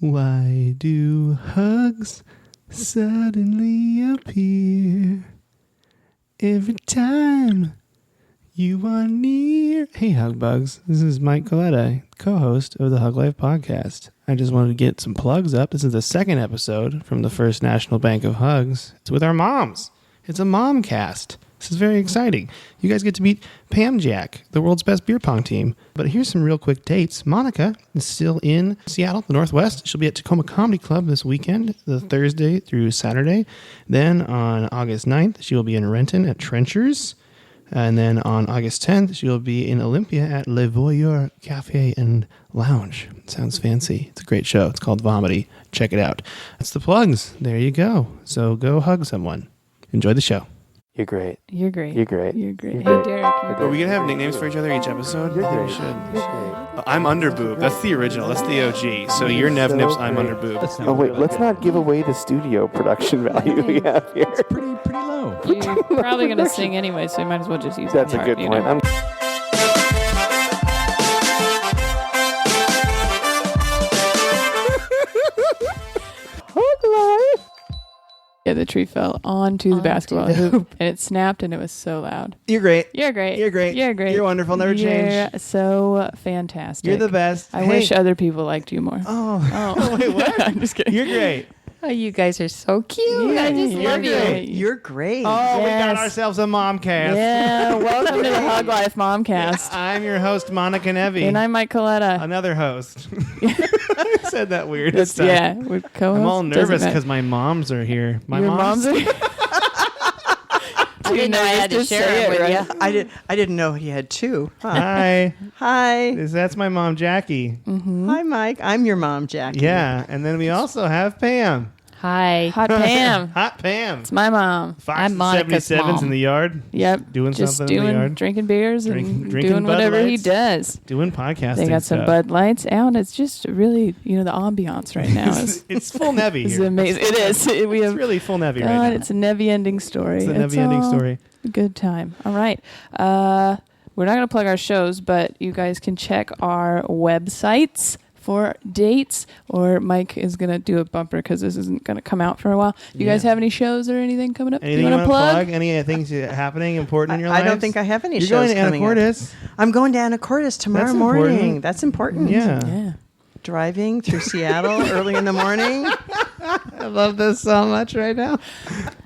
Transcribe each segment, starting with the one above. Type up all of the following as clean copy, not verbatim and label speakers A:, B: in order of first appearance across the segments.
A: Why do hugs suddenly appear every time you are near? Hey, Hug Bugs. This is Mike Coletta, co-host of the Hug Life podcast. I just wanted to get some plugs up. This is the second episode from the First National Bank of Hugs. It's with our moms. It's a Momcast. This is very exciting. You guys get to meet Pamjack, the world's best beer pong team. But here's some real quick dates. Monica is still in Seattle, the Northwest. She'll be at Tacoma Comedy Club this weekend, the Thursday through Saturday. Then on August 9th, she will be in Renton at Trenchers. And then on August 10th, she will be in Olympia at Le Voyeur Cafe and Lounge. It sounds fancy. It's a great show. It's called Vomity. Check it out. That's the plugs. There you go. So go hug someone. Enjoy the show. You're great.
B: You're great.
A: You're great.
B: You're great.
A: You're
B: Hey,
A: great.
B: Derek.
A: Are we going to have nicknames for each other each episode?
C: You're
A: I think
C: great.
A: we should.
C: You're great.
A: I'm Underboob. That's the original. That's the OG. So you're Nev Nips, I'm Underboob.
C: Oh wait, let's not give away the studio production value we have here.
D: It's pretty low.
B: You're probably going to sing anyway, so you might as well just use
C: That's
B: that
C: a
B: part,
C: good
B: you
C: point.
B: know? Yeah, the tree fell onto the basketball hoop, and it snapped, and it was so loud.
A: You're great.
B: You're great.
A: You're great.
B: You're great.
A: You're wonderful. Never change.
B: You're so fantastic.
A: You're the best.
B: I
A: Hey.
B: wish other people liked you more.
A: Oh. Wait, what?
B: I'm just kidding.
A: You're great.
E: Oh, you guys are so cute.
B: Yeah,
E: I just
B: you're
E: love
B: great.
E: you. You're great.
A: Oh, we got
B: Yes.
A: ourselves a Momcast.
B: Yeah, welcome to the Hug Life Momcast.
A: I'm your host, Monica Nevi.
B: And I'm Mike Coletta.
A: Another host. I said that weird this time.
B: Yeah, we're co-hosts.
A: I'm all
B: Doesn't
A: nervous
B: matter.
A: because my moms are here. My
B: Your
A: moms?
B: moms are
E: I didn't know I had to
B: nervous to
E: share
B: say
E: it
B: it,
E: with
B: right?
E: you. I didn't know he had two. Huh.
A: Hi.
E: Hi.
A: That's my mom, Jackie.
E: Hi, Mike. I'm your mom, Jackie.
A: Yeah. And then we also have Pam.
E: Hi.
B: Hot Pam.
A: Hot Pam.
B: It's my mom.
A: Fox
E: I'm Monica's
A: 77's
E: mom.
A: in the yard.
B: Yep.
A: Doing
B: just
A: something in the
B: doing,
A: yard.
B: drinking beers
A: Drinking
B: doing
A: Bud
B: whatever he
A: Lights.
B: does.
A: Doing podcasting
B: They got some
A: stuff.
B: Bud Lights out. It's just really, the ambiance right now is
A: It's full Nevi
B: is
A: here.
B: amazing. It is. We
A: It's
B: have
A: really full Nevi
B: God,
A: right now.
B: it's a never-ending story.
A: It's a never-ending
B: all
A: story.
B: a good time. All right. We're not going to plug our shows, but you guys can check our websites for dates, or Mike is going to do a bumper because this isn't going to come out for a while. You guys have any shows or anything coming up?
A: Anything
B: you want to plug?
A: Any things happening important in your life?
E: I don't think I have any
A: You're
E: shows
A: going to
E: coming up.
A: Anacortes.
E: I'm going to Anacortes tomorrow
A: That's
E: morning.
A: important.
E: That's important.
A: Yeah.
B: Yeah.
E: Driving through Seattle early in the morning.
A: I love this so much right now.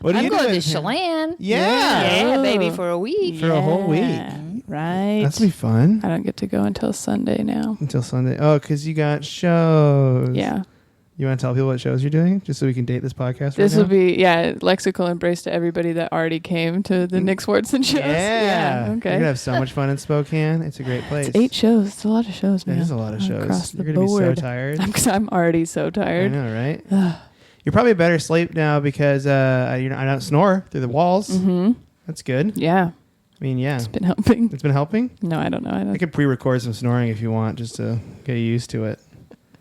A: What are
F: I'm
A: you
F: going
A: doing?
F: to Chelan.
A: Yeah.
F: Yeah, baby, for a week.
A: For a whole week.
B: Yeah, Right.
A: That's be fun.
B: I don't get to go until Sunday now.
A: Until Sunday. Oh, because you got shows.
B: Yeah.
A: You want to tell people what shows you're doing, just so we can date this podcast?
B: This
A: right
B: will be, lexical embrace to everybody that already came to the Nick Swartzen shows.
A: Yeah. You're
B: Okay.
A: gonna have so much fun in Spokane. It's a great place.
B: It's 8 shows. It's a lot of shows, man.
A: It is a lot of shows.
B: Across
A: You're
B: the
A: gonna be so
B: board.
A: tired.
B: I'm already so
A: I
B: tired.
A: know, right? You're probably better asleep now because I don't snore through the walls.
B: Mm-hmm.
A: That's good.
B: Yeah.
A: I mean, yeah,
B: It's been helping.
A: it's been helping.
B: No, I don't know.
A: I could pre-record some snoring if you want, just to get used to it.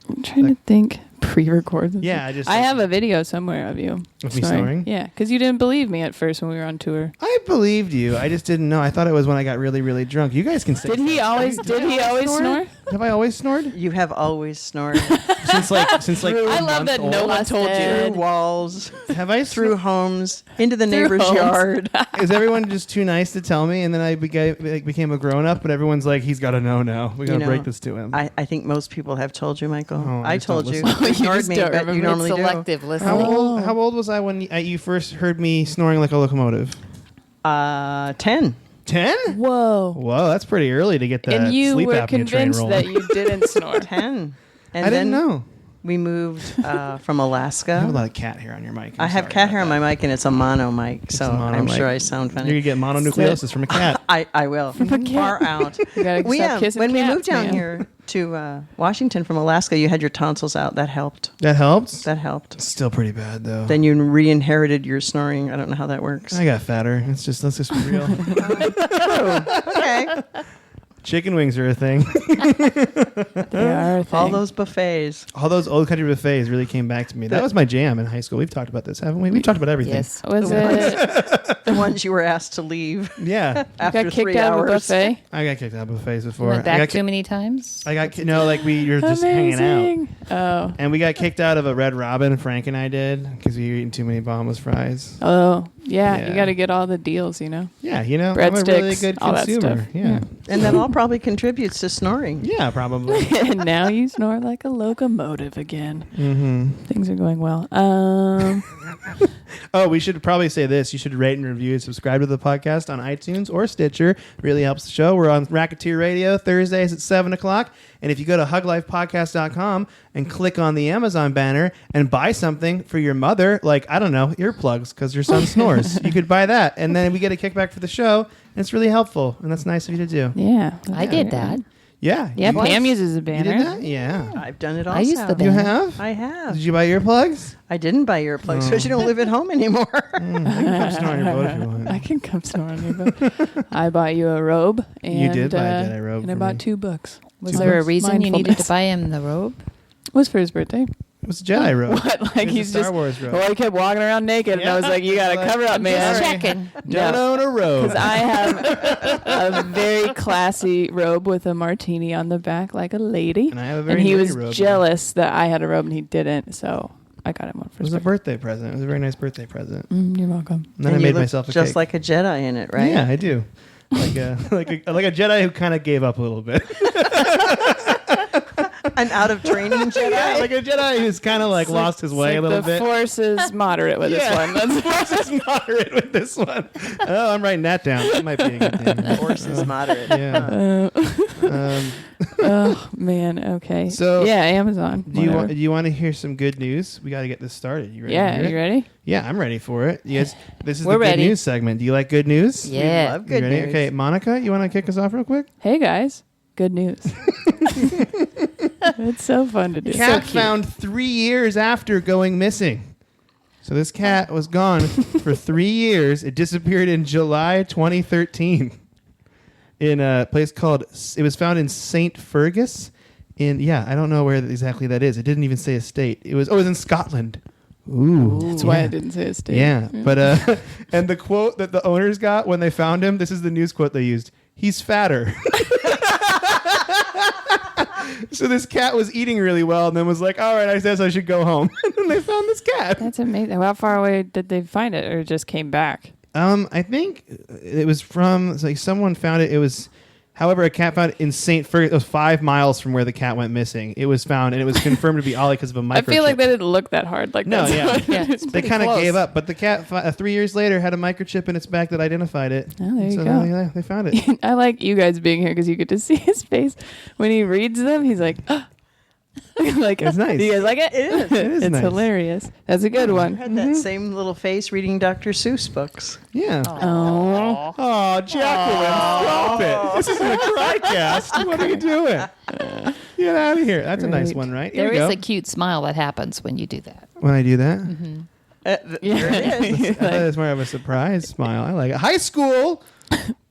B: I'm trying to think. Pre-record. this.
A: Yeah,
B: I have a video somewhere of you
A: Of me snoring?
B: Yeah, because you didn't believe me at first when we were on tour.
A: I believed you. I just didn't know. I thought it was when I got really, really drunk. You guys can say.
B: Did he always snore?
A: Have I always snored?
E: You have always snored
A: since like
B: I love that no one told
E: through
B: you.
E: walls,
A: Have I
E: through homes, into the
B: Through
E: neighbor's
B: homes.
E: yard.
A: Is everyone just too nice to tell me? And then I became a grown up, but everyone's like, he's got to know now. We got to break this to him.
E: I think most people have told you, Michael.
A: Oh, I
E: I
A: just don't
E: told you.
A: listen.
E: You
B: You
E: ignored
B: just
E: me,
B: don't
E: but
B: remember.
E: you normally do.
F: Selective listening.
A: How old was I when you first heard me snoring like a locomotive?
E: 10.
A: 10?
B: Whoa.
A: Whoa, that's pretty early to get that
B: And you
A: sleep
B: were
A: apnea train
B: convinced
A: rolling.
B: that you didn't snore.
E: 10. And
A: I
E: then
A: didn't know.
E: we moved from
A: You have a
E: Alaska.
A: lot of cat hair on your mic.
E: I have cat hair on my mic, and it's a mono mic, so
A: a mono
E: I'm
A: mic.
E: sure I sound
A: You're
E: funny.
A: going to get mononucleosis from a cat.
E: I will. Far out.
B: You gotta stop kissing
E: when we
B: cats,
E: moved down
B: man.
E: here to Washington from Alaska, you had your tonsils out. That helped.
A: That helps?
E: That helped.
A: Still pretty bad, though.
E: Then you re-inherited your snoring. I don't know how that works.
A: I got fatter. Let's just be real.
E: Okay.
A: Chicken wings are a thing.
B: They are a thing.
E: All those buffets.
A: All those old country buffets really came back to me. That was my jam in high school. We've talked about this, haven't we? We've talked about everything.
F: Yes.
B: Was it
E: The ones you were asked to leave
A: Yeah.
E: after
B: Got kicked
E: 3
B: out of a
E: hours.
B: buffet.
A: I got kicked out of buffets
F: You
A: before.
F: went
A: I
F: back
A: got
F: too many times?
A: we were just hanging out.
B: Amazing. Oh.
A: And we got kicked out of a Red Robin, Frank and I did, because we were eating too many boneless fries.
B: Oh, yeah.
A: Yeah.
B: You got to get all the deals, you know.
A: Yeah, I'm a really
B: Breadsticks,
A: good
B: all that
A: consumer.
B: stuff.
A: Yeah.
E: And that all probably contributes to snoring.
A: Yeah, probably.
B: And now you snore like a locomotive again.
A: Mm-hmm.
B: Things are going well.
A: Oh, we should probably say this. You should rate and review and subscribe to the podcast on iTunes or Stitcher. Really helps the show. We're on Racketeer Radio Thursdays at 7 o'clock. And if you go to huglifepodcast.com and click on the Amazon banner and buy something for your mother, like, I don't know, earplugs because your son snores, you could buy that. And then we get a kickback for the show. And it's really helpful. And that's nice of you to do.
B: Yeah.
F: I did that.
A: Yeah.
B: Yeah,
A: you-
B: Pam uses a
A: You
B: banner.
A: did that? Yeah.
E: I've done it also.
F: I used the
A: You
F: banner.
A: have?
E: I have.
A: Did you buy earplugs?
E: I didn't buy earplugs because you don't live at home anymore.
A: I can come snore on your boat if you want.
B: I can come snore on your boat. I bought you a robe. And,
A: You did buy a Jedi robe
B: And I
A: for
B: bought
A: me.
B: 2 books.
F: Was there a reason you needed to
B: Mindfulness.
F: buy him the robe?
B: It was for his birthday.
A: It was a Jedi robe.
B: What? Like
A: It's a
B: he's
A: Star
B: just.
A: Wars robe.
B: Well, he kept walking around naked, and I was like, "You gotta
A: Like,
B: cover up,
A: I'm
B: man."
F: Just
A: sorry.
F: checking.
A: Don't own a robe.
B: Because I have a very classy robe with a martini on the back, like a lady.
A: And I have a very
B: And he
A: nerdy
B: was
A: robe.
B: jealous that I had a robe and he didn't, so I got him one for
A: It was
B: his
A: a birthday present. It was a very nice birthday present.
B: You're welcome.
A: And then I
E: And you
A: made
E: look
A: myself a
E: just
A: cake.
E: like a Jedi in it, right?
A: Yeah, I do. Like a like a Jedi who kind of gave up a little bit.
E: An out of training Jedi.
A: Yeah, like a Jedi who's kind of like lost his way a little
B: the
A: bit.
B: Force is moderate with this one.
A: The force is moderate with this one. Oh, I'm writing that down. That might be a good thing.
E: Force is moderate.
A: Yeah.
B: Oh man. Okay.
A: So,
B: yeah, Amazon.
A: Do
B: whatever.
A: you want to hear some good news? We got to get this started. You ready? to
B: Yeah.
A: hear
B: You
A: it?
B: ready?
A: Yeah, I'm ready for it. Yes, this is
F: We're
A: the good
F: ready.
A: news segment. Do you like good news?
E: We
F: Yeah.
E: love good
A: You ready?
E: news.
A: Okay, Monica, you want to kick us off real quick?
B: Hey guys, good news. It's so fun to do.
A: Cat found 3 years after going missing. So this cat was gone for 3 years. It disappeared in July 2013 in a place called. It was found in St. Fergus. I don't know where exactly that is. It didn't even say a state. It was in Scotland. Ooh,
B: That's why I didn't say a state.
A: Yeah, but and the quote that the owners got when they found him. This is the news quote they used. He's fatter. So this cat was eating really well and then was like, all right, I guess I should go home. And then they found this cat.
B: That's amazing. How far away did they find it, or it just came back?
A: I think it was from, it's like someone found it. It was, however, a cat found it in St. Fergus. It was 5 miles from where the cat went missing. It was found, and it was confirmed to be Ollie because of a microchip.
B: I feel like they didn't look that hard. Like
A: No,
B: that's
A: yeah.
B: what-
F: Yeah, it's
A: They
F: pretty
A: kind of
F: close.
A: gave up, but the cat 3 years later had a microchip in its back that identified it.
B: Oh, there you
A: so
B: go.
A: Yeah, they found it.
B: I like you guys being here because you get to see his face when he reads them. He's like, like
A: It's nice.
B: Do you guys like it?
E: It is.
A: It is
B: It's
A: nice.
B: hilarious. That's a good
E: I
B: one.
E: had that same little face reading Dr. Seuss books.
A: Yeah.
B: Oh,
A: Oh, Jacqueline, stop it. This isn't a crycast. What are you doing? Get out of here. That's a nice
B: Great.
A: one, right? Here
F: There
A: we
F: is
A: go.
F: a cute smile that happens when you do that.
A: When I do that?
E: There it is.
A: I thought it was more of a surprise smile. I like it. High school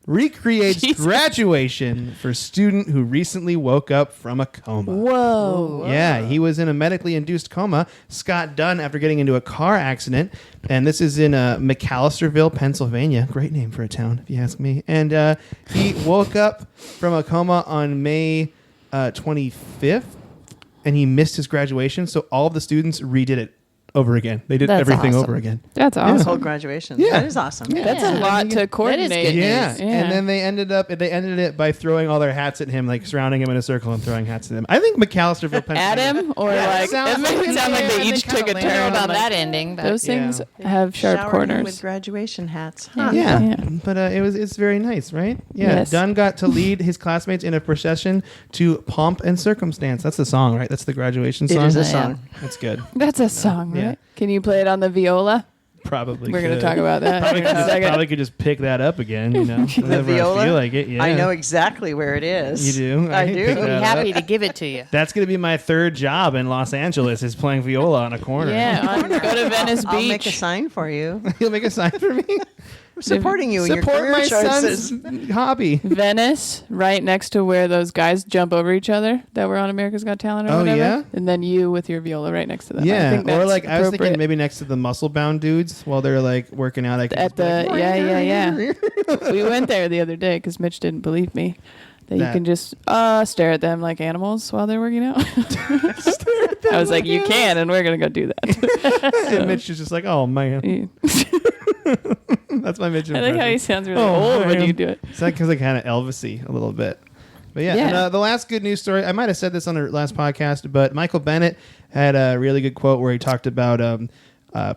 A: recreates
B: Jesus.
A: graduation for student who recently woke up from a coma.
B: Whoa.
A: Yeah, he was in a medically induced coma. Scott Dunn, after getting into a car accident, and this is in McAllisterville, Pennsylvania. Great name for a town, if you ask me. And he woke up from a coma on May 25th, and he missed his graduation. So all of the students redid it over again. They did
F: That's
A: everything
F: awesome.
A: over again.
B: That's
E: His
B: awesome.
E: whole graduation.
A: Yeah.
E: That is awesome.
A: Yeah.
B: That's
F: Yeah.
B: a lot to coordinate.
F: good
A: Yeah.
F: news.
A: And then they ended it by throwing all their hats at him, like surrounding him in a circle and throwing hats at him. I think McAllisterville,
B: At
A: Pennsylvania.
B: him, or
A: Yeah,
B: like
A: it sounds
B: it makes it sound like they
A: and
B: each
A: kinda
B: took a
A: landed
F: I don't know
B: turn.
F: about
B: Like,
F: that ending, but
B: those things
A: Yeah.
B: have sharp
E: Showered him
B: corners.
E: with graduation hats. Huh.
A: Yeah.
B: Yeah.
A: But it's very nice, right? Yeah.
B: Yes.
A: Dunn got to lead his classmates in a procession to Pomp and Circumstance. That's the song, right? That's the graduation
E: It
A: song.
E: is a
F: Yeah.
E: song.
A: That's good.
B: That's a song, right?
A: Yeah.
B: Can you play it on the viola?
A: Probably.
B: We're going to
A: could.
B: talk about that.
A: Probably
B: in a
A: could,
B: second.
A: probably could just pick that up again, you know.
E: The
A: whenever
E: viola?
A: I feel like it. Yeah.
E: I know exactly where it is.
A: You do?
E: I
A: can
E: do.
A: pick
F: we'll be
A: that
F: happy
A: up.
F: to give it to you.
A: That's going to be my third job in Los Angeles is playing viola on a corner.
B: Yeah, go to Venice
E: I'll make a
B: Beach.
E: sign for you.
A: He'll make a sign for me.
E: supporting you in your
A: Support
E: career
A: my
E: choices.
A: son's hobby.
B: Venice, right next to where those guys jump over each other that were on America's Got Talent or
A: Oh,
B: whatever.
A: yeah?
B: And then you with your viola right next to them. I
A: Yeah,
B: think
A: or
B: that's
A: like I was thinking
B: appropriate.
A: maybe next to the muscle-bound dudes while they're like working out. I could
B: At
A: just be
B: the
A: like,
B: yeah. We went there the other day because Mitch didn't believe me that you
A: That-
B: can just stare at them like animals while they're working out. I was like, you can, and we're gonna go do that.
A: and Mitch is just like, oh man,
B: I
A: that's my Mitch
B: like
A: impression.
B: how he sounds really
A: Oh,
B: old when
A: man.
B: you do it.
A: It's like because I kind of Elvis-y a little bit. But yeah,
B: Yeah.
A: And, the last good news story, I might have said this on the last podcast, but Michael Bennett had a really good quote where he talked about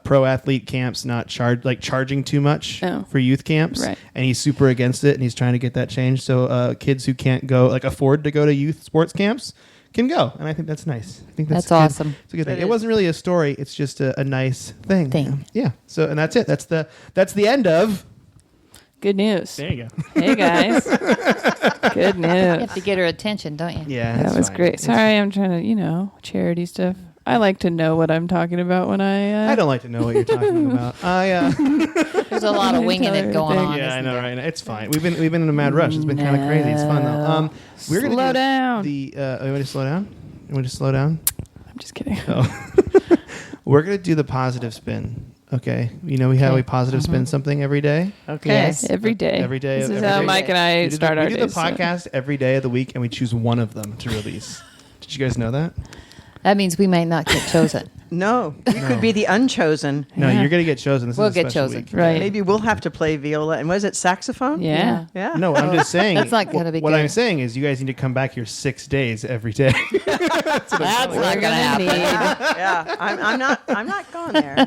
A: pro athlete camps not charging too much for youth camps,
B: Right.
A: and he's super against it, and he's trying to get that changed. So kids who can't go afford to go to youth sports camps can go, and I think that's nice. I think
F: That's
A: good.
F: awesome.
A: It's a good thing.
E: It
A: It
E: is.
A: wasn't really a story; it's just a nice thing.
F: Thing.
A: Yeah. So, and that's it. That's the end of.
B: Good news.
A: There you go.
B: Hey guys. Good
F: You
B: news.
F: have to get her attention, don't you?
A: Yeah,
B: That
A: that's
B: was
A: fine.
B: great.
A: It's-
B: Sorry, I'm trying to, charity stuff. I like to know what I'm talking about when
A: I don't like to know what you're talking about.
F: There's a lot of winging it going on.
A: Yeah, I
F: isn't
A: know,
F: there?
A: right? It's fine. We've been in a mad rush. It's been kind of crazy. It's fun though. We're gonna
B: Slow
A: do
B: down.
A: The you want to slow down? You want to slow down?
B: I'm just kidding.
A: Oh. We're gonna do the positive spin. Okay. You know we positive spin something every day.
E: Okay.
F: Yes.
B: Every day.
A: Every day.
B: This is
A: every
B: how
A: day.
B: Mike and I
A: We do
B: start our
A: We do
B: days.
A: the podcast every day of the week, and we choose one of them to release. Did you guys know that?
F: That means we might not get chosen.
E: No, we could be the unchosen.
A: No,
B: Yeah.
A: you're gonna get chosen. This
F: We'll
A: is a
F: get
A: special
F: chosen.
A: week.
B: Right.
E: Maybe we'll have to play viola. And was it saxophone?
B: Yeah.
E: Yeah.
A: No, I'm just saying.
F: That's not gonna be
A: What
F: good.
A: I'm saying is, you guys need to come back here 6 days every day.
F: That's not going to happen.
E: Yeah. I'm not going there.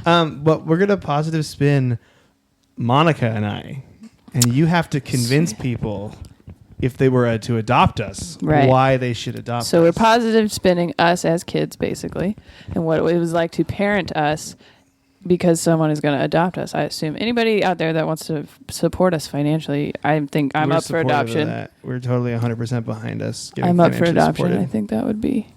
E: Huh.
A: But we're gonna positive spin Monica and I, and you have to convince people if they were to adopt us,
B: Right.
A: why they should adopt
B: So
A: us.
B: we're positive spinning us as kids, basically, and what it was like to parent us because someone is going to adopt us. I assume anybody out there that wants to support us financially, I think I'm
A: We're
B: up for
A: supportive of
B: adoption.
A: that. We're totally 100% behind us. getting
B: I'm up for
A: financially
B: adoption.
A: supported.
B: I think that would be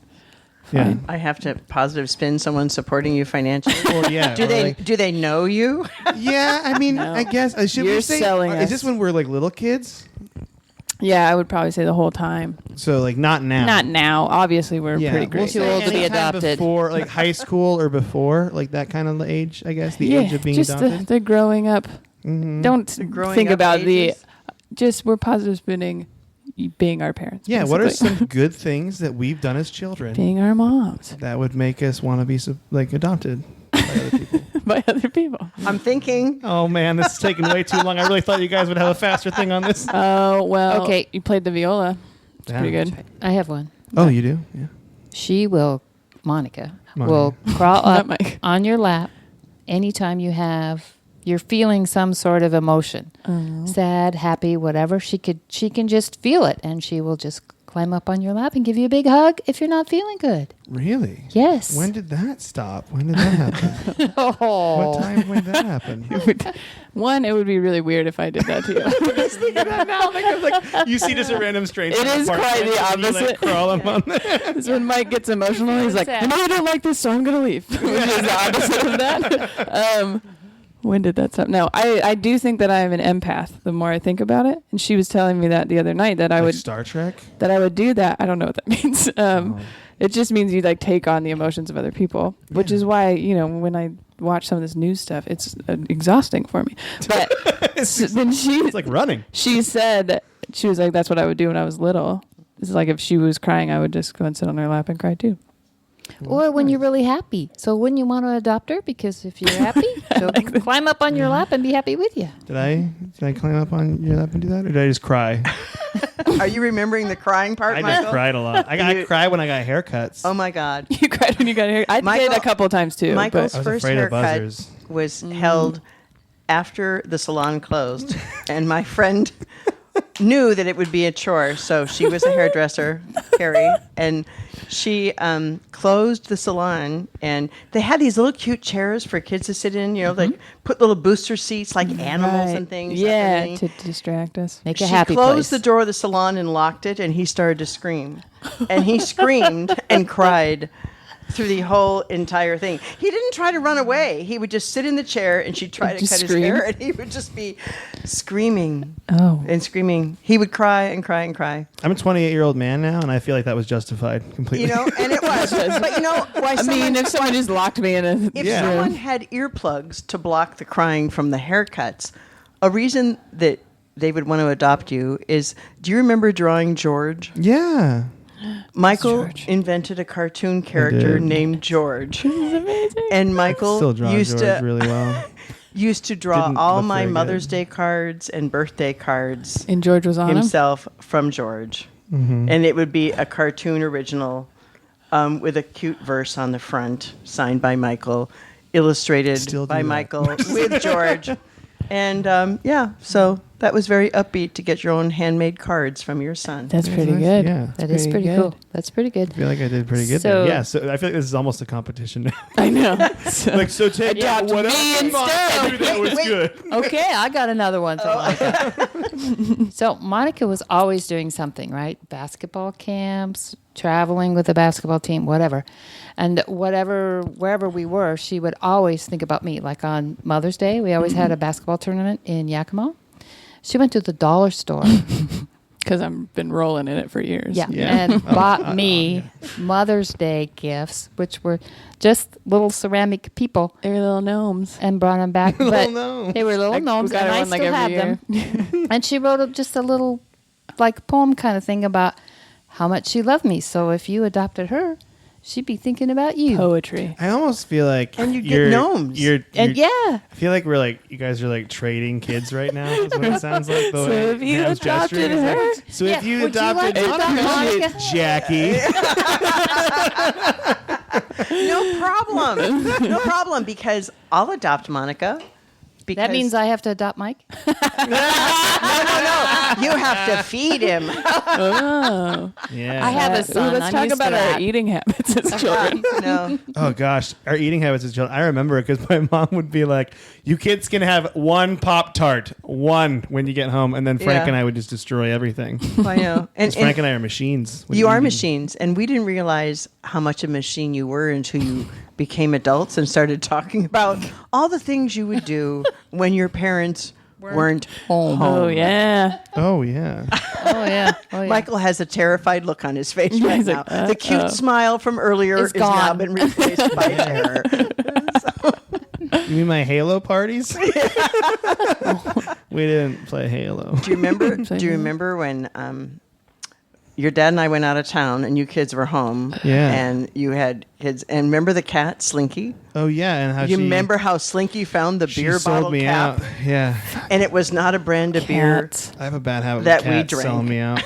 A: Yeah.
B: fine.
E: I have to positive spin someone supporting you financially.
A: Or yeah.
E: Do
A: or
E: they
A: like-
E: do they know you?
A: yeah. I mean,
B: No.
A: I guess should we
B: You're
A: say?
B: selling
A: Is
B: us.
A: this when we're like little kids?
B: Yeah, I would probably say the whole time.
A: So like not now.
B: Not now. Obviously, we're
A: Yeah,
B: pretty
A: we'll
B: great.
A: say
F: Too old to be
A: anytime
F: adopted.
A: Before like high school or before, like that kind of age. I guess the age of being
B: just
A: adopted.
B: the growing up.
A: Mhm.
B: Don't
E: growing
B: think
E: up
B: about
E: ages?
B: just we're positive spinning being our parents.
A: Yeah. What are
B: basically.
A: some good things that we've done as children
B: being our moms
A: that would make us want to be adopted by other people?
B: by other people?
E: I'm thinking.
A: Oh man, this is taking way too long. I really thought you guys would have a faster thing on this.
B: Oh well.
F: Okay.
B: you played the viola. It's pretty
A: Yeah.
B: good.
F: I have one.
A: Oh, you do? Yeah.
F: She will, Monica,
A: Monica.
F: will crawl
B: Not
F: up
B: Mike.
F: on your lap anytime you're feeling some sort of emotion. Sad, happy, whatever. She can just feel it, and she will just climb up on your lap and give you a big hug if you're not feeling good.
A: Really?
F: Yes.
A: When did that stop? When did that happen?
F: Oh.
A: What time when did that happen?
B: One, it would be really weird if I did that to you.
A: You see just a random stranger.
B: It is quite the opposite.
A: Crawl up on there.
B: It's when Mike gets emotional. He's like,
F: Sad.
B: "No, I don't like this, so I'm gonna leave." Which is the opposite of that. When did that stop? No, I do think that I am an empath. The more I think about it, and she was telling me that the other night that I would
A: Star Trek.
B: do that. I don't know what that means. It just means you take on the emotions of other people, which is why when I watch some of this news stuff, it's exhausting for me. But then
A: It's like running.
B: she said she was like, that's what I would do when I was little. It's like if she was crying, I would just go and sit on her lap and cry too.
F: Or when you're really happy. So wouldn't you want to adopt her? Because if you're happy, she'll climb up on your lap and be happy with you.
A: Did I climb up on your lap and do that, or did I just cry?
E: Are you remembering the crying part,
A: I
E: Michael?
A: just cried a lot. I cry when I got haircuts.
E: Oh my God.
B: You cried when you got hair. I did
E: Michael-
B: it a couple of times too.
E: Michael's
A: I was
E: first
A: afraid of
E: haircut
A: buzzers.
E: was held after the salon closed, and my friend knew that it would be a chore, so she was a hairdresser, Carrie, and she closed the salon, and they had these little cute chairs for kids to sit in, like put little booster seats like animals and things.
B: Yeah,
E: underneath.
B: to distract us.
F: Make a
E: She
F: happy
E: closed
F: place.
E: the door of the salon and locked it, and he started to scream. And he screamed and cried through the whole entire thing. He didn't try to run away. He would just sit in the chair, and she'd try to
B: Just
E: cut
B: scream?
E: his hair, and he would just be screaming
B: Oh.
E: and screaming. He would cry and cry and cry.
A: I'm a 28-year-old man now, and I feel like that was justified completely.
E: You know, and it was. But you know, why
B: I mean, if someone just locked me in a
E: if
A: Yeah.
E: someone had earplugs to block the crying from the haircuts, a reason that they would want to adopt you is, do you remember drawing George?
A: Yeah.
E: Michael
B: George.
E: invented a cartoon character
A: did.
E: named George.
B: This is amazing.
E: And Michael
A: Still draw
E: used
A: George
E: to
A: really well.
E: used to draw
A: Didn't
E: all
A: look
E: my
A: very
E: Mother's
A: good.
E: Day cards and birthday cards
B: And George was on him.
E: himself from George.
A: Mm-hmm.
E: And it would be a cartoon original with a cute verse on the front, signed by Michael, illustrated
A: Still do
E: by
A: that.
E: Michael with George. And so that was very upbeat to get your own handmade cards from your son.
B: That's pretty
A: nice.
B: good.
A: Yeah.
F: That is pretty
B: good.
F: cool. That's pretty good.
A: I feel like I did pretty good
F: So-
A: there. Yeah, so I feel like this is almost a competition now.
B: I know. So-
A: Like, so take
B: Adopt
A: what
B: me
A: else
B: instead.
A: that was
E: Wait.
A: good.
F: Okay, I got another one for Monica. So Monica was always doing something, right? Basketball camps, traveling with the basketball team, whatever. And wherever we were, she would always think about me. Like on Mother's Day, we always had a basketball tournament in Yakima. She went to the dollar store.
B: Because I've been rolling in it for years.
F: Yeah,
A: Yeah.
F: and bought me Mother's Day gifts, which were just little ceramic people,
B: They were little gnomes.
F: and brought them back. But
A: gnomes.
F: they were little gnomes,
B: we got
F: and
B: her
F: I
B: one, like,
F: still
B: every
F: have them. And she wrote up just a little, like, poem kind of thing about how much she loved me. So if you adopted her, she'd be thinking about you.
B: Poetry.
A: I almost feel like
E: And you get
A: you're-
E: gnomes.
F: And yeah,
A: I feel like you guys are like trading kids right now. Is what it sounds like. The
B: So
A: way
B: if you
A: Pam's gesturing
B: adopted
A: is like,
B: her-
A: so
F: Yeah,
A: if you
F: would you like
A: adopted
F: to adopt Monica?
A: Jackie,
E: No problem. No problem, because I'll adopt Monica. Because
F: that means I have to adopt Mike.
E: no. You have to feed him.
B: Oh.
A: yeah.
F: I have a
B: Ooh,
F: son.
B: let's
F: I'm
B: talk
F: used to
B: about our
F: that.
B: eating habits as children.
E: No.
A: Oh gosh, our eating habits as children. I remember it because my mom would be like, "You kids can have one Pop-Tart, one when you get home," and then Frank
E: Yeah.
A: and I would just destroy everything.
E: I know. And,
A: Frank and I are machines. with
E: you are
A: eating.
E: machines, and we didn't realize how much a machine you were until you became adults and started talking about all the things you would do when your parents weren't home.
B: Oh, yeah.
A: Oh yeah.
F: Oh yeah. Oh yeah.
E: Michael has a terrified look on his face
B: Yeah,
E: right
B: he's like,
E: now. The cute smile from earlier
F: It's
E: is now
F: gone.
E: been replaced by terror.
A: You mean my Halo parties? We didn't play Halo.
E: Do you remember?
B: Play
E: Do you
B: Halo.
E: remember when your dad and I went out of town and you kids were home?
A: Yeah.
E: And you had kids. And remember the cat Slinky?
A: Oh yeah, and how
E: You
A: she
E: remember how Slinky found the
A: she
E: beer
A: sold
E: bottle
A: me
E: cap?
A: out. Yeah,
E: And it was not a brand of beer.
B: Cats.
A: I have a bad habit
E: That
A: with
E: we
A: cats
E: drank.
A: selling me out.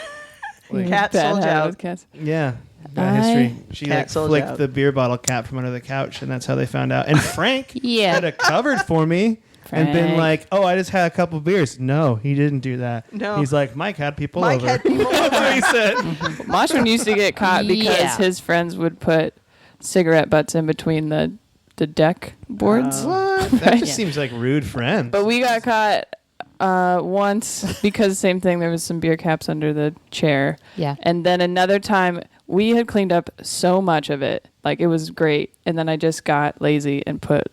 E: Cat
B: Bad
E: sold
B: habit
E: out.
B: with cats.
A: Yeah, bad
B: I-
A: history. She
E: Cat
A: like
E: sold
A: flicked
E: out.
A: the beer bottle cap from under the couch, and that's how they found out. And Frank
F: Yeah.
A: had a cupboard for me. And been
B: Frank.
A: like, oh, I just had a couple beers. No, he didn't do that.
E: No.
A: He's like, Mike had people
E: Mike
A: over.
E: had people
A: That's what he said.
B: Mashman used to get caught because
F: Yeah.
B: his friends would put cigarette butts in between the deck boards.
A: What? That
B: Right.
A: just
F: Yeah.
A: seems like rude friends.
B: But we got caught once because same thing. There was some beer caps under the chair.
F: Yeah.
B: And then another time we had cleaned up so much of it. Like it was great. And then I just got lazy and put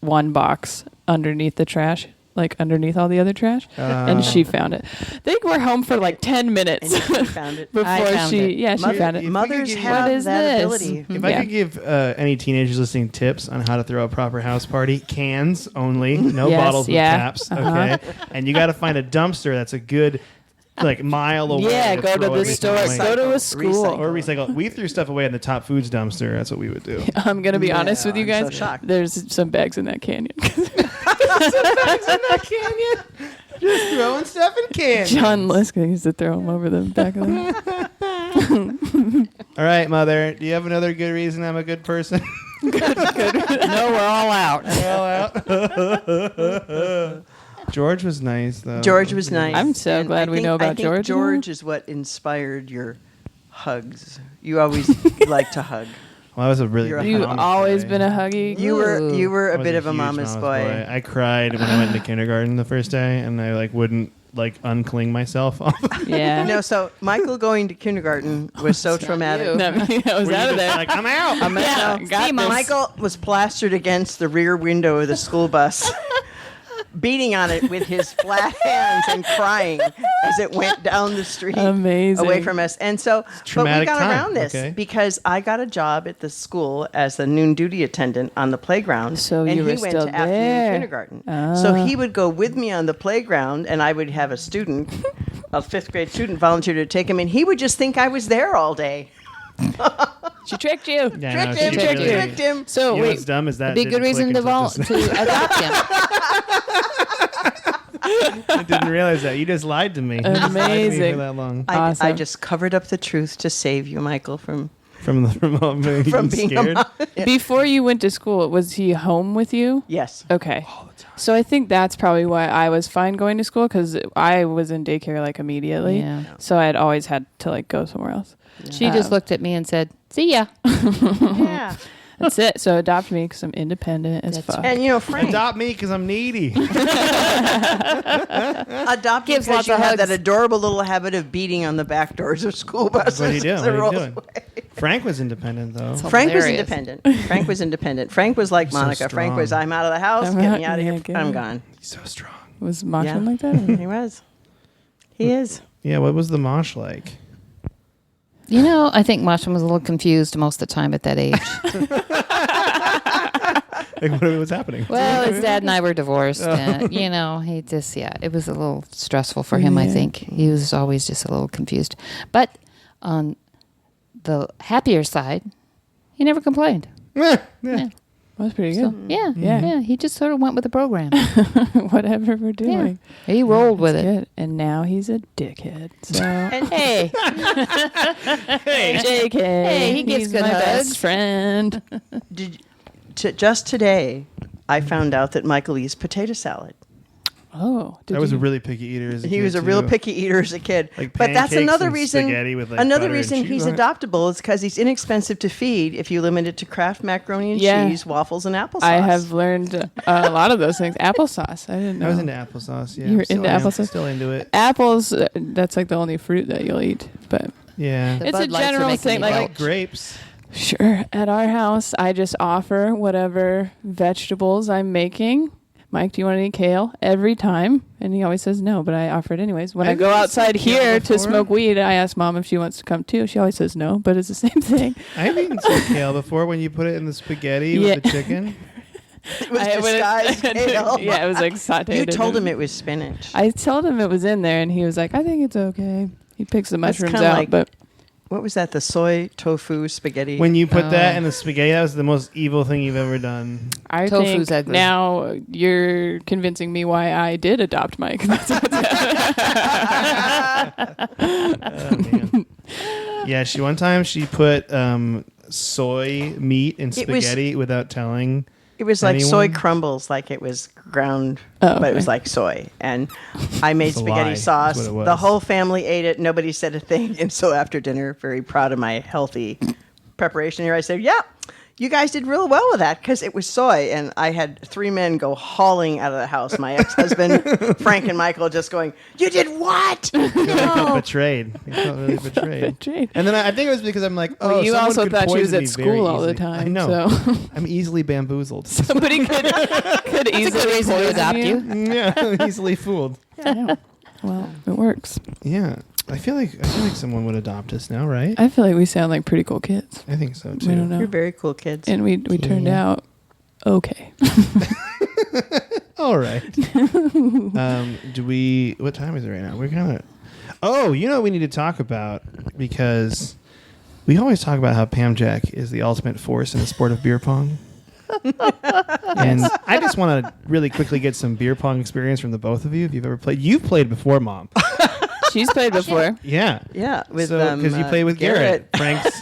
B: one box underneath the trash. Like underneath all the other trash, and she found it. They were home for like 10 minutes
E: And you found it.
B: before
F: I found
B: she.
F: it.
B: Yeah, she
E: Mother-
B: found it.
E: Mothers
A: What
E: have
B: is
E: that
B: this?
E: ability.
A: If I
B: Yeah.
A: could give any teenagers listening tips on how to throw a proper house party, cans only, no
B: Yes,
A: bottles with
B: yeah.
A: caps, okay? And you got to find a dumpster that's a good, like, mile away.
B: Yeah, go to
A: throw
B: the
A: everything
B: store.
A: away.
B: Go to a school.
E: Recycle.
A: Or recycle. We threw stuff away in the top foods dumpster. That's what we would do.
B: I'm gonna be honest with you
E: I'm
B: guys.
E: so shocked.
B: There's some bags in that canyon.
A: Just throwing stuff in cans.
B: John Liska used to throw them over the back of the.
A: All right, Mother. Do you have another good reason I'm a good person?
F: No, we're all out.
A: George was nice, though.
E: George was nice.
B: I'm so
E: And
B: glad
E: I
B: we
E: think-
B: know about
E: I think
B: George.
E: George is what inspired your hugs. You always like to hug.
A: Well, I was a really
E: You're a
A: big
B: You've
A: mama's
B: always
A: boy.
B: been a huggy.
E: You were
A: I
E: a
A: was
E: bit of a
A: huge
E: mama's boy.
A: I cried when I went into kindergarten the first day, and I like wouldn't like uncling myself off.
B: Yeah.
E: No, so Michael going to kindergarten was so traumatic.
F: you.
B: No, I was out of there.
A: Like, I'm out.
B: I'm out.
E: No,
B: Got this.
E: Michael was plastered against the rear window of the school bus, beating on it with his flat hands and crying as it went down the street
B: Amazing.
E: away from us. And so, but we
A: traumatic
E: got
A: time,
E: around this
A: okay.
E: because I got a job at the school as a noon duty attendant on the playground.
B: So
E: and
B: you
E: he
B: were
E: went
B: still
E: to afternoon
B: there.
E: kindergarten. So he would go with me on the playground, and I would have a student, a 5th grade student, volunteer to take him, and he would just think I was there all day.
B: She tricked you.
A: Yeah, no,
E: Tricked him,
A: she really-
E: tricked him.
B: So
A: You know
B: wait,
A: what's dumb is that
F: Be a good
A: didn't
F: reason
A: click
F: to
A: until just now.
F: adopt him.
A: I didn't realize that. You just lied to me. You just lied to me
B: Amazing.
A: for that long.
E: I
B: Awesome.
E: just covered up the truth to save you, Michael, from
A: From being
E: being
A: scared.
B: before you went to school, was he home with you?
E: Yes.
B: Okay. So I think that's probably why I was fine going to school because I was in daycare like immediately.
F: Yeah.
B: So I had always had to like go somewhere else.
F: She just looked at me and said, "See ya."
E: Yeah.
B: That's it. So adopt me because I'm independent as
F: That's
B: fuck.
E: And you know, Frank,
A: Adopt me because I'm needy.
E: adopt
F: Gives
E: because
F: lots
E: you
F: of
E: have that
F: hugs.
E: adorable little habit of beating on the back doors of school buses.
A: What are you doing?
E: as
A: What
E: it
A: are you
E: rolls
A: doing?
E: away.
A: Frank was independent though.
E: Frank was
F: Hilarious.
E: independent. Frank was independent. Frank was like
A: So
E: Monica. Frank
A: strong.
E: was, I'm out of the house.
B: I'm
E: Get
B: out-
E: me out of
B: yeah,
E: here.
B: get
E: I'm
B: me.
E: gone.
A: He's so strong.
B: Was Moshman
E: Yeah.
B: like that?
E: He was. He is.
A: Yeah, what was the mosh like?
F: You know, I think Masha was a little confused most of the time at that age.
A: Like, what was happening?
F: Well, his dad and I were divorced. You know, he just, it was a little stressful for him, I
B: Yeah.
F: think. He was always just a little confused. But on the happier side, he never complained.
A: Yeah.
F: Yeah.
B: That's pretty
F: So,
B: good.
F: yeah,
B: Yeah.
F: yeah. He just sort of went with the program.
B: Whatever we're
F: Yeah.
B: doing.
F: He rolled with
B: That's
F: it.
B: good. And now he's a dickhead. So
E: And
F: Hey,
B: JK.
F: Hey, he gives
B: he's
F: good
B: my
F: hugs.
B: best friend.
E: just today, I found out that Michael eats potato salad.
B: Oh,
A: I was a really picky eater as a kid.
E: He was a real
A: too.
E: picky eater as a kid.
A: Like
E: but that's
A: pancakes
E: another
A: and
E: reason.
A: spaghetti with, like,
E: Another
A: butter and
E: reason
A: cheese
E: he's
A: on it.
E: adoptable is because he's inexpensive to feed if you limit it to Kraft macaroni and
B: Yeah.
E: cheese, waffles, and applesauce.
B: I have learned a lot of those things. Applesauce. I didn't know.
A: I was into applesauce. Yeah,
B: You were
A: Still
B: into
A: am.
B: applesauce?
A: Still into it.
B: Apples. That's like the only fruit that you'll eat. But
A: Yeah.
F: The
B: it's a
F: Bud Lights are
B: general
F: making
B: thing.
F: me
A: I
B: Like,
A: like grapes.
B: sure, at our house, I just offer whatever vegetables I'm making. Mike, do you want any kale? Every time. And he always says no, but I offer it anyways. When I
A: Have
B: go
A: you
B: outside
A: eaten kale
B: here to
A: before?
B: smoke weed, I ask Mom if she wants to come too. She always says no, but it's the same thing.
A: I've eaten some kale before when you put it in the spaghetti
B: Yeah.
A: with the chicken.
E: It was
B: I- when
E: disguised kale.
B: Yeah, it was like sauteed.
E: You
B: in
E: told him it was spinach.
B: I told him it was in there, and he was like, I think it's okay. He picks the
E: That's
B: mushrooms
E: kinda
B: out,
E: like-
B: but
E: What was that? The soy tofu spaghetti.
A: When you put that
F: Oh.
A: in the spaghetti, that was the most evil thing you've ever done.
B: I
F: Tofu's
B: think
F: ugly.
B: now you're convincing me why I did adopt Mike. That's what's
A: Oh, man. Yeah, one time she put soy meat in
E: It was-
A: spaghetti without telling.
E: It was like soy
A: Anyone?
E: crumbles, like it was ground,
B: Oh,
E: but it was
B: okay.
E: like soy. And I made
A: It's a
E: spaghetti
A: lie,
E: sauce.
A: is what it was.
E: The whole family ate it. Nobody said a thing. And so after dinner, very proud of my healthy preparation here, I said, yeah, you guys did real well with that because it was soy. And I had 3 men go hauling out of the house. My ex-husband, Frank, and Michael just going, you did what?
A: I felt betrayed. I felt really betrayed.
B: Betrayed.
A: And then I think it was because I'm like, oh,
B: Well, you
A: someone
B: also
A: could
B: thought she was
A: poison
B: at
A: me
B: school
A: very
B: all the
A: easily.
B: time,
A: I know.
B: so.
A: I'm easily bamboozled.
B: Somebody could easily
F: reason to
B: poison
F: adopt you.
A: Yeah, I'm easily fooled.
B: Yeah. Well, it works.
A: Yeah, I feel like someone would adopt us now, right?
B: I feel like we sound like pretty cool kids.
A: I think so
B: I don't
A: too.
B: know.
E: You're very cool kids.
B: And we turned out okay.
A: All right. Do we? What time is it right now? We're kind of. Oh, you know what we need to talk about because we always talk about how Pamjack is the ultimate force in the sport of beer pong. And I just want to really quickly get some beer pong experience from the both of you. If you've ever played, you've played before, Mom.
B: She's played before.
A: Yeah.
E: Yeah, with
A: because you played with Garrett,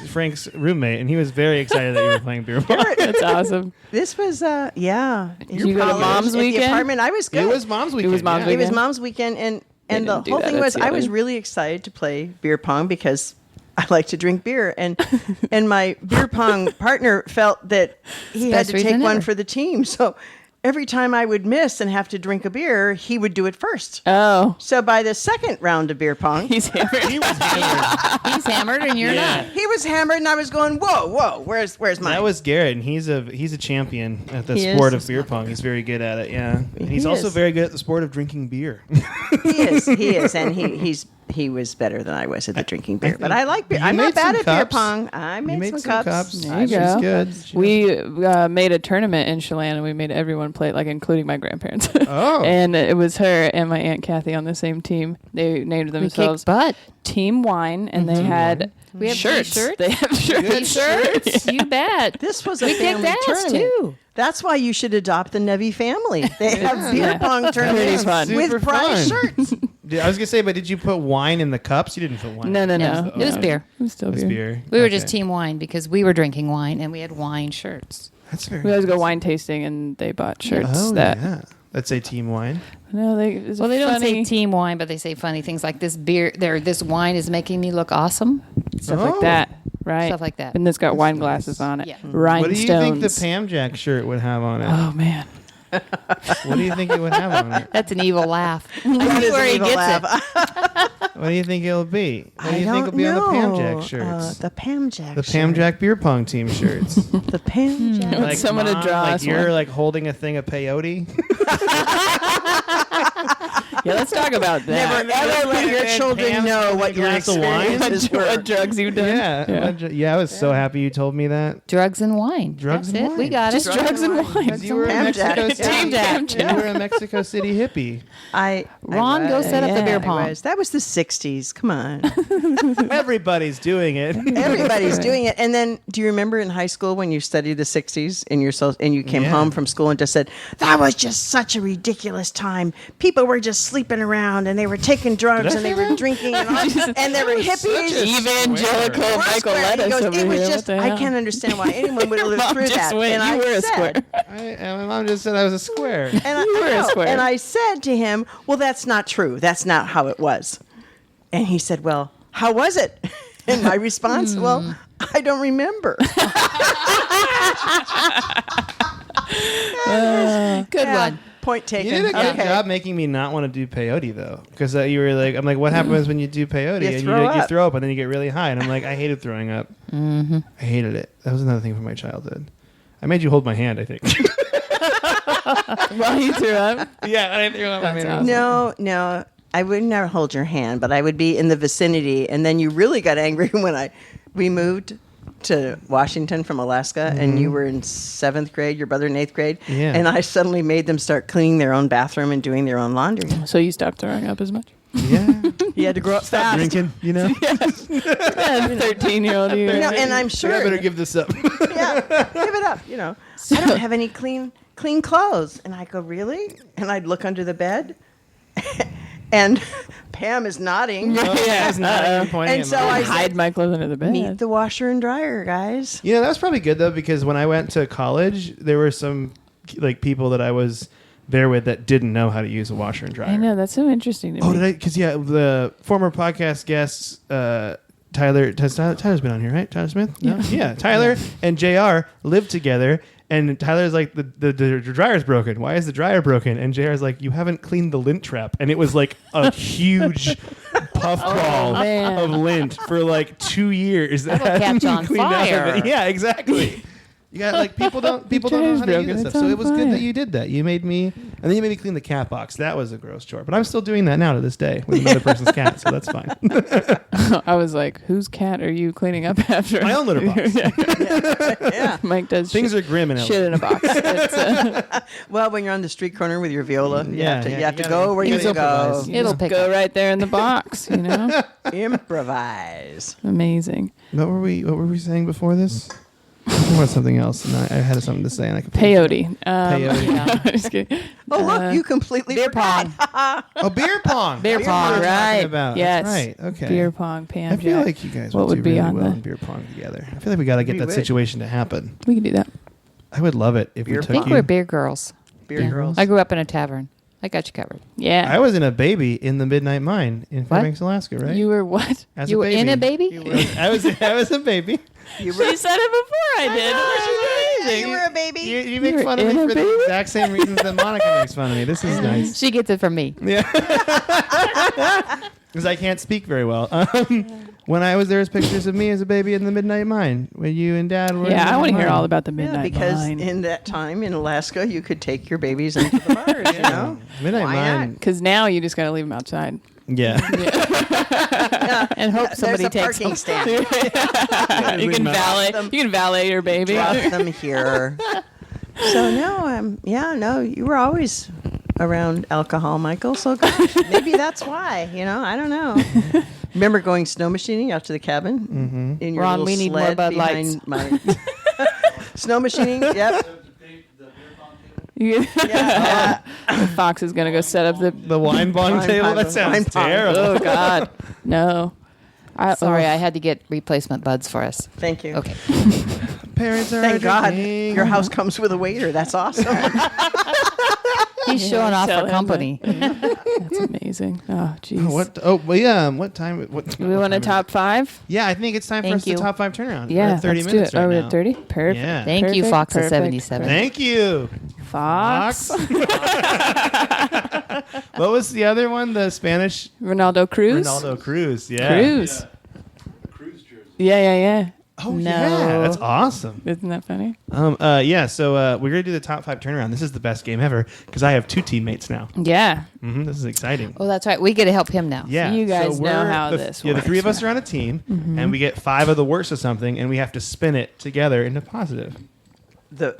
A: Frank's roommate, and he was very excited that you were playing beer pong.
B: That's awesome.
E: This was yeah.
B: Did you go to Mom's
E: At the
B: weekend?
E: apartment, I was good.
A: It was Mom's weekend.
B: was Mom's
A: yeah.
E: It was
B: weekend.
E: Mom's weekend, and the
B: didn't do
E: whole
B: that
E: thing
B: at
E: was I was
B: Seattle.
E: really excited to play beer pong because I like to drink beer, and my beer pong partner felt that he had
F: Best
E: to take
F: reason
E: one
F: ever.
E: for the team. So every time I would miss and have to drink a beer, he would do it first.
B: Oh,
E: So by the second round of beer pong,
B: he's hammered.
A: He was hammered.
F: He's hammered and you're not.
E: he was hammered, and I was going, whoa, where's mine?
A: That was Garrett, and he's a champion at the
E: He
A: sport
E: is.
A: of beer pong. He's very good at it. Yeah, and he's
E: He
A: also
E: is.
A: very good at the sport of drinking beer.
E: He is, and he was better than I was at the drinking beer. But I like beer.
A: You
E: I'm not
A: made
E: bad
A: some
E: at beer
A: cups.
E: pong. I
A: You
E: made some cups.
B: There you
A: She's
B: go.
A: good.
B: We made a tournament in Chelan, and we made everyone play, like including my grandparents.
A: Oh.
B: And it was her and my Aunt Kathy on the same team. They named
F: We
B: themselves
F: kicked butt.
B: Team Wine, and they had
F: We have
B: shirts.
F: t-shirts?
B: They have shirts.
F: Shirts? You bet.
E: This was a
F: We kicked
E: family
F: ass,
E: tournament.
F: too.
E: That's why you should adopt the Nevy family. They have beer
B: Yeah.
E: pong tournaments
B: fun.
A: Super
E: with prize
A: fun.
E: shirts.
A: I was gonna say, but did you put wine in the cups? You didn't put wine.
B: No.
F: It was beer.
B: It was still
A: It was
B: beer.
A: beer.
F: We were
A: Okay.
F: just team wine because we were drinking wine and we had wine shirts.
A: That's very.
B: We always go
A: nice.
B: wine tasting, and they bought shirts
A: Oh
B: that.
A: yeah. Let's say team wine.
B: No, they
F: Don't say team wine, but they say funny things like this beer. This wine is making me look awesome.
B: stuff
A: Oh.
B: like that, right?
F: Stuff like that.
B: And it's got
A: That's
B: wine
A: nice.
B: glasses on it.
F: Yeah.
B: Rhinestones.
A: What do you think the Pamjack shirt would have on it?
B: Oh man,
A: What do you think it would have on it?
F: That's an evil laugh. I
E: That
F: see
E: is
F: where
E: an
F: he
E: evil
F: gets
E: laugh.
F: it.
A: What do you think it'll be? What do
E: I
A: you think will
E: don't
A: be on the
E: know.
A: Pamjack shirts?
E: The Pamjack.
A: The
E: shirt.
A: Pamjack beer pong team shirts.
E: The Pamjack.
B: Want someone to
A: Mom,
B: draw
A: like
B: us
A: you're
B: one.
A: like holding a thing of peyote.
B: yeah. Let's talk about that.
E: Never ever let your
A: And
E: children
A: Pam's
E: know
A: holding
E: what
A: a
E: your
A: glass of wine.
E: experiences were.
B: What drugs you've done?
A: Yeah. I was so happy you told me that.
F: Drugs and wine.
A: Drugs
F: That's
A: and
F: it.
A: wine.
F: We got
B: Just
F: it.
B: drugs and wine.
A: Because you were a
E: Pamjack.
A: Mexico
E: Yeah.
A: City. You were a Mexico City hippie.
F: Ron, go set up the beer
E: I
F: pong.
E: was. That was the 60s. Come on.
A: Everybody's doing it.
E: Everybody's doing it. And then, do you remember in high school when you studied the 60s and you came
A: Yeah.
E: home from school and just said, that was just such a ridiculous time. People were just sleeping around and they were taking drugs
A: Did I
E: and they
A: say
E: were
A: that?
E: drinking and they were hippies.
B: Evangelical
E: We're
B: Michael
E: square. He
B: Lettuce
E: goes,
B: over
E: it was
B: here.
E: just,
B: What the
E: I
B: hell?
E: can't understand why anyone would have lived
B: Mom
E: through
B: just
E: that.
B: went,
E: And
B: you
E: I
B: were a
E: said,
B: square.
A: My mom just said I was a square.
E: And I,
B: You were a
E: I know.
B: square.
E: And I said to him, well, that's not true. That's not how it was. And he said, well, how was it? And my response, well, I don't remember.
F: Good
E: Yeah,
F: one.
E: Point taken.
A: You did a good
E: Okay.
A: job making me not want to do peyote though, because you were like, I'm like, what happens when you do peyote?
E: You
A: and
E: throw
A: you
E: up.
A: throw up, and then you get really high, and I'm like, I hated throwing up. Mm-hmm. I hated it. That was another thing from my childhood. I made you hold my hand, I think.
B: While you threw up.
A: Yeah, I threw up.
B: That's awesome.
E: No, I would never hold your hand, but I would be in the vicinity. And then you really got angry when we moved to Washington from Alaska, and you were in 7th grade, your brother in 8th grade.
A: Yeah.
E: And I suddenly made them start cleaning their own bathroom and doing their own laundry.
B: So you stopped throwing up as much?
A: Yeah.
E: You had to grow up fast.
A: Drinking, you know.
B: 13-year-old you.
E: You know, and I'm
A: So I
E: sure.
A: better give this up.
E: Yeah, give it up. You know, I don't have any clean clothes. And I go, really? And I'd look under the bed, and Pam is nodding.
A: Yeah, it's not even pointing.
E: And
A: at
E: so
A: mine.
E: I
B: hide my clothes under the bed.
E: Meet the washer and dryer, guys.
A: You know, that was probably good though, because when I went to college, there were some like people that I was there with that didn't know how to use a washer and dryer.
B: I know, that's so interesting to me.
A: Oh, did I? Because the former podcast guests, Tyler's been on here, right? Tyler Smith? No? Yeah. Tyler and JR lived together, and Tyler's like, the dryer's broken. Why is the dryer broken? And JR's like, you haven't cleaned the lint trap. And it was like a huge puffball
B: man.
A: of lint for like 2 years.
F: That'll
A: that hadn't
F: catch on
A: been cleaned out of
F: fire.
A: it. Yeah, exactly. You got like people don't know how to
B: broken,
A: use this
B: it's
A: stuff. So
B: on
A: it was good
B: fire.
A: that you did that. You made me, and then you made me clean the cat box. That was a gross chore, but I'm still doing that now to this day with another person's cat, so that's fine.
B: I was like, whose cat are you cleaning up after?
A: My own litter box.
E: Yeah.
B: Mike does
A: Things
B: shit,
A: are grim in LA.
B: shit in a box. It's,
E: Well, when you're on the street corner with your viola, you
A: Yeah,
E: have to,
A: yeah,
E: you have
A: you
E: to
A: gotta-
E: go where
A: you
E: you
A: gotta
E: go.
A: improvise.
B: you
F: It'll
B: just
F: pick
B: go
F: up.
B: right there in the box, you know?
E: Improvise.
B: Amazing.
A: What were we saying before this? I wanted something else, and I had something to say, and I could
B: Peyote.
A: Peyote.
B: Just kidding.
E: Oh, look, you completely
F: beer
E: forgot.
A: Oh, beer pong.
B: Beer
A: That's
B: pong,
A: what we're talking
B: right.
A: about.
B: Yes.
A: That's right. Okay.
B: Beer pong, Pamjack.
A: I feel like you guys
B: What
A: would
B: would
A: do
B: be
A: really
B: on
A: well
B: the-
A: in beer pong together. I feel like we got to get
E: We
A: that
E: would.
A: situation to happen.
B: We can do that.
A: I would love it if
E: Beer
A: we
F: I
A: took
F: think
A: you.
F: we're beer girls.
E: Beer
F: Yeah.
E: girls.
F: I grew up in a tavern. I got you covered.
B: Yeah.
A: I was in a baby in the Midnight Mine in
F: What?
A: Fairbanks, Alaska, right?
B: You were what?
A: As
F: You were in a baby?
A: I was a baby.
E: You were,
B: She said it before I did.
E: you were a baby.
A: You make fun of me for the exact same reasons that Monica makes fun of me. This is nice.
F: She gets it from me.
A: Yeah. Because I can't speak very well. When I was there was pictures of me as a baby in the Midnight Mine when you and Dad were.
B: Yeah, I want to hear all about the
E: Yeah,
B: Midnight
E: because
B: Mine.
E: in that time in Alaska, you could take your babies into the bars, you know?
A: Midnight
E: Why
A: Mine.
E: not?
B: Because now you just got to leave them outside.
A: Yeah.
F: And hope somebody
E: There's a
F: takes
E: parking
F: them.
E: stand.
B: You can valet your baby.
E: Drop them here. So no, you were always around alcohol, Michael. So gosh, maybe that's why. I don't know. Remember going snow machining out to the cabin in your
F: Ron,
E: little
F: we need more
E: sled
F: Bud
E: behind
F: Lights.
E: my snow machining. Yep.
B: Yeah. Fox is going to go set up the...
A: The wine bong
E: Wine
A: table?
E: pong.
A: That sounds
E: Wine pong.
A: terrible.
B: Oh, God. No.
F: Sorry, I had to get replacement buds for us.
E: Thank you.
F: Okay.
A: Parents are
E: Thank God
A: drinking.
E: your house comes with a waiter. That's awesome.
F: He's showing off
B: tell
F: for
B: him
F: company.
B: That's amazing. Oh, jeez.
A: What? Oh, well, yeah. What time? What?
B: Do we want a top 5?
A: Yeah, I think it's time for
F: Thank
A: us
F: you.
A: to top 5 turnaround.
B: Yeah,
A: We're at 30
B: let's
A: minutes
B: do it.
A: right
B: We're
A: now.
B: at 30? Perfect.
A: Yeah.
F: Thank you,
B: Perfect,
F: Fox of
B: perfect,
F: 77.
A: Thank you,
B: Fox.
A: What was the other one? The Spanish
B: Ronaldo Cruz.
A: Ronaldo Cruz. Yeah.
B: Cruz. Yeah.
A: Oh
B: No.
A: yeah, that's awesome.
B: Isn't that funny?
A: Yeah. So we're gonna do the top 5 turnaround. This is the best game ever because I have 2 teammates now.
B: Yeah.
A: This is exciting.
F: Oh, that's right. We get to help him now.
A: Yeah,
B: you guys know
A: we're
B: how
A: the,
B: this
A: Yeah, the
B: works,
A: 3 of us
B: right?
A: are on a team, and we get 5 of the worst of something, and we have to spin it together into positive.
B: A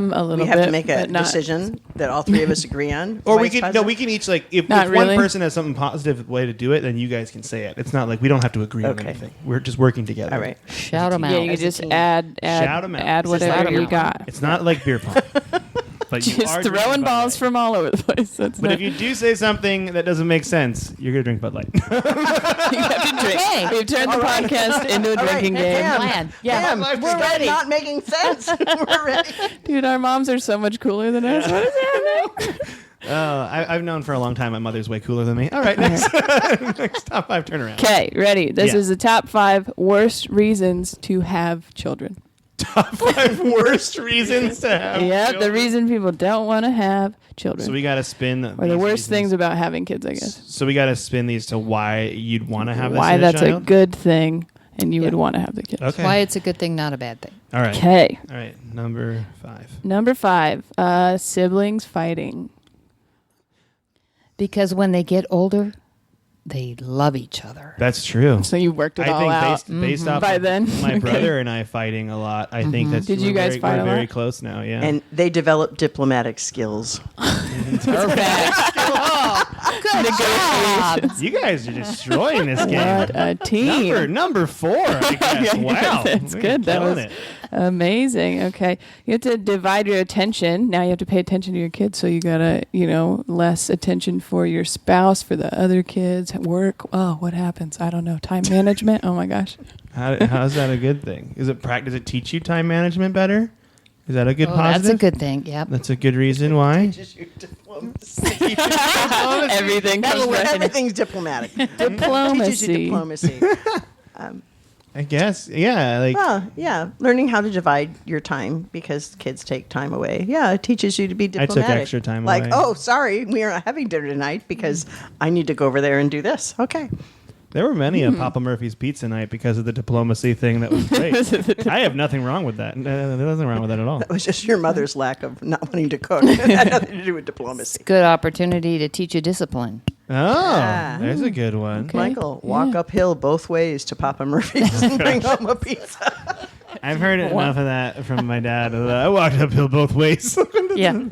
B: little bit.
E: We have to make a
B: but not-
E: decision that all 3 of us agree on.
A: Or
E: Why
A: we
E: it's
A: can
E: positive?
A: we can each like if
B: Not
A: one
B: really.
A: person has something positive way to do it, then you guys can say it. It's not like we don't have to agree on
E: Okay.
A: anything. We're just working together.
E: All right.
F: Shout them out.
B: Yeah, you
E: As a
B: just
E: team.
B: add
A: Shout 'em out.
B: add
A: This is
B: whatever
F: like
B: you
F: a-
B: got.
A: It's not like beer pong. But you
B: Just
A: are drinking
B: throwing
A: Bud
B: balls
A: Light.
B: from all over the place. That's
A: But
B: not,
A: if you do say something that doesn't make sense, you're gonna drink Bud Light.
B: you have to drink.
F: Hey.
B: We've turned the podcast into a
E: All right,
B: drinking game.
E: Pam.
F: Plan. Yeah.
E: Damn, we're ready. Not making sense. We're ready.
B: Dude, our moms are so much cooler than us. What is happening?
A: I've known for a long time my mother's way cooler than me. All right, next next top 5 turnaround.
B: Okay, ready. This
A: Yeah.
B: is the top 5 worst reasons to have children.
A: Top 5 worst reasons to have.
B: Yeah, the
A: children.
B: reason people don't want to have children.
A: So we got to spin.
B: or the
A: these
B: worst
A: reasons.
B: things about having kids, I guess.
A: So we got to spin these to why you'd want to have this
B: Why
A: in
B: that's
A: a
B: a
A: child?
B: good thing and you would want to have the kids.
A: Okay.
F: Why it's a good thing, not a bad thing.
A: All right.
B: Okay.
A: All right. Number 5.
B: Number 5, siblings fighting.
F: Because when they get older, they love each other.
A: That's true.
B: So you worked it
A: I
B: all
A: think
B: out.
A: based off
B: By
A: of
B: then.
A: my
B: Okay.
A: brother and I fighting a lot, I think that's
B: Did you
A: we're
B: guys
A: very,
B: fight
A: we're
B: a
A: very
B: lot?
A: close now. Yeah.
E: And they develop diplomatic skills.
F: Jobs.
A: you guys are destroying this game.
B: What a team.
A: Number 4. I guess. Wow.
B: That's
A: We're
B: good. That
A: killing
B: was
A: it.
B: amazing. Okay. You have to divide your attention. Now you have to pay attention to your kids. So you got to, less attention for your spouse, for the other kids, work. Oh, what happens? I don't know. Time management. Oh my gosh.
A: How's that a good thing? Does it teach you time management better? Is that a good
F: Oh,
A: positive?
F: that's a good thing. Yep.
A: That's a good reason why.
B: Everything comes back in
E: Everything's diplomatic. Teaches you
B: diplomacy.
E: diplomacy.
A: I guess. Yeah. Like.
E: Well, yeah, learning how to divide your time because kids take time away. Yeah, it teaches you to be
A: I took
E: diplomatic.
A: extra time
E: like,
A: away.
E: oh, sorry, we are not having dinner tonight because I need to go over there and do this. Okay.
A: There were many a Papa Murphy's pizza night because of the diplomacy thing. That was great. I have nothing wrong with that. There's nothing wrong with that at all.
E: It was just your mother's lack of not wanting to cook. It had nothing to do with diplomacy.
F: Good opportunity to teach you discipline.
A: Oh, there's a good one.
B: Okay.
E: Michael, walk uphill both ways to Papa Murphy's and bring home a pizza.
A: I've heard enough of that from my dad. I walked uphill both ways.
F: Yeah.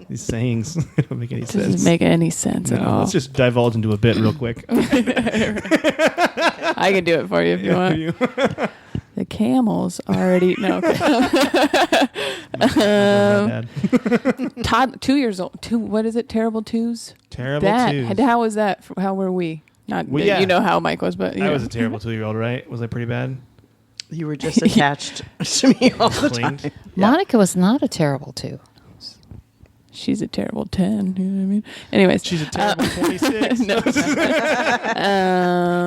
A: These sayings don't make any sense.
B: Doesn't make any sense at
A: No,
B: all.
A: let's just divulge into a bit real quick.
B: I can do it for you if you want. The camels already no. Okay.
A: My dad.
B: Todd, 2 years old. What is it? Terrible twos.
A: Terrible
B: That.
A: twos.
B: How was that? How were we? Not
A: Well, yeah.
B: you know how Mike was, but
A: I was a terrible 2-year-old, right? Was I pretty bad?
E: You were just attached to me all the time.
A: Cleaned?
F: Monica was not a terrible two.
B: she's a terrible 10. You know what I mean? Anyways,
A: She's a terrible 26.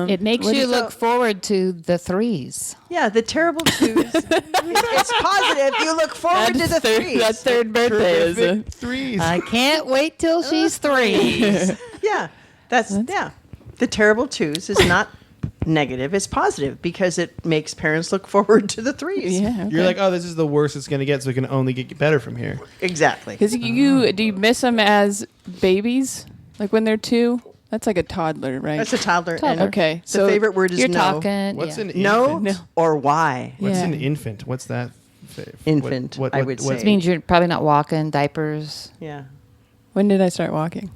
F: It makes
B: what
F: you
B: is-
F: look forward to the threes.
E: Yeah, the terrible twos. It's positive. You look forward to the threes.
B: That third birthday is
A: Terrific threes.
F: I can't wait till she's threes.
E: Yeah, yeah. The terrible twos is not negative. It's positive because it makes parents look forward to the threes.
B: yeah. Okay.
A: You're like, oh, this is the worst it's going to get, so it can only get better from here.
E: Exactly.
B: Because do you miss them as babies, like when they're 2? That's like a toddler, right?
E: That's a toddler.
F: Toddler.
E: And
B: Okay,
E: The
B: so
E: favorite word is
F: You're
E: no.
F: talking.
A: What's
F: yeah.
A: an
E: No,
A: infant?
E: or why?
A: What's
B: Yeah.
A: an infant? What's that?
E: Infant, I would say.
F: It means you're probably not walking, diapers.
E: Yeah.
B: When did I start walking?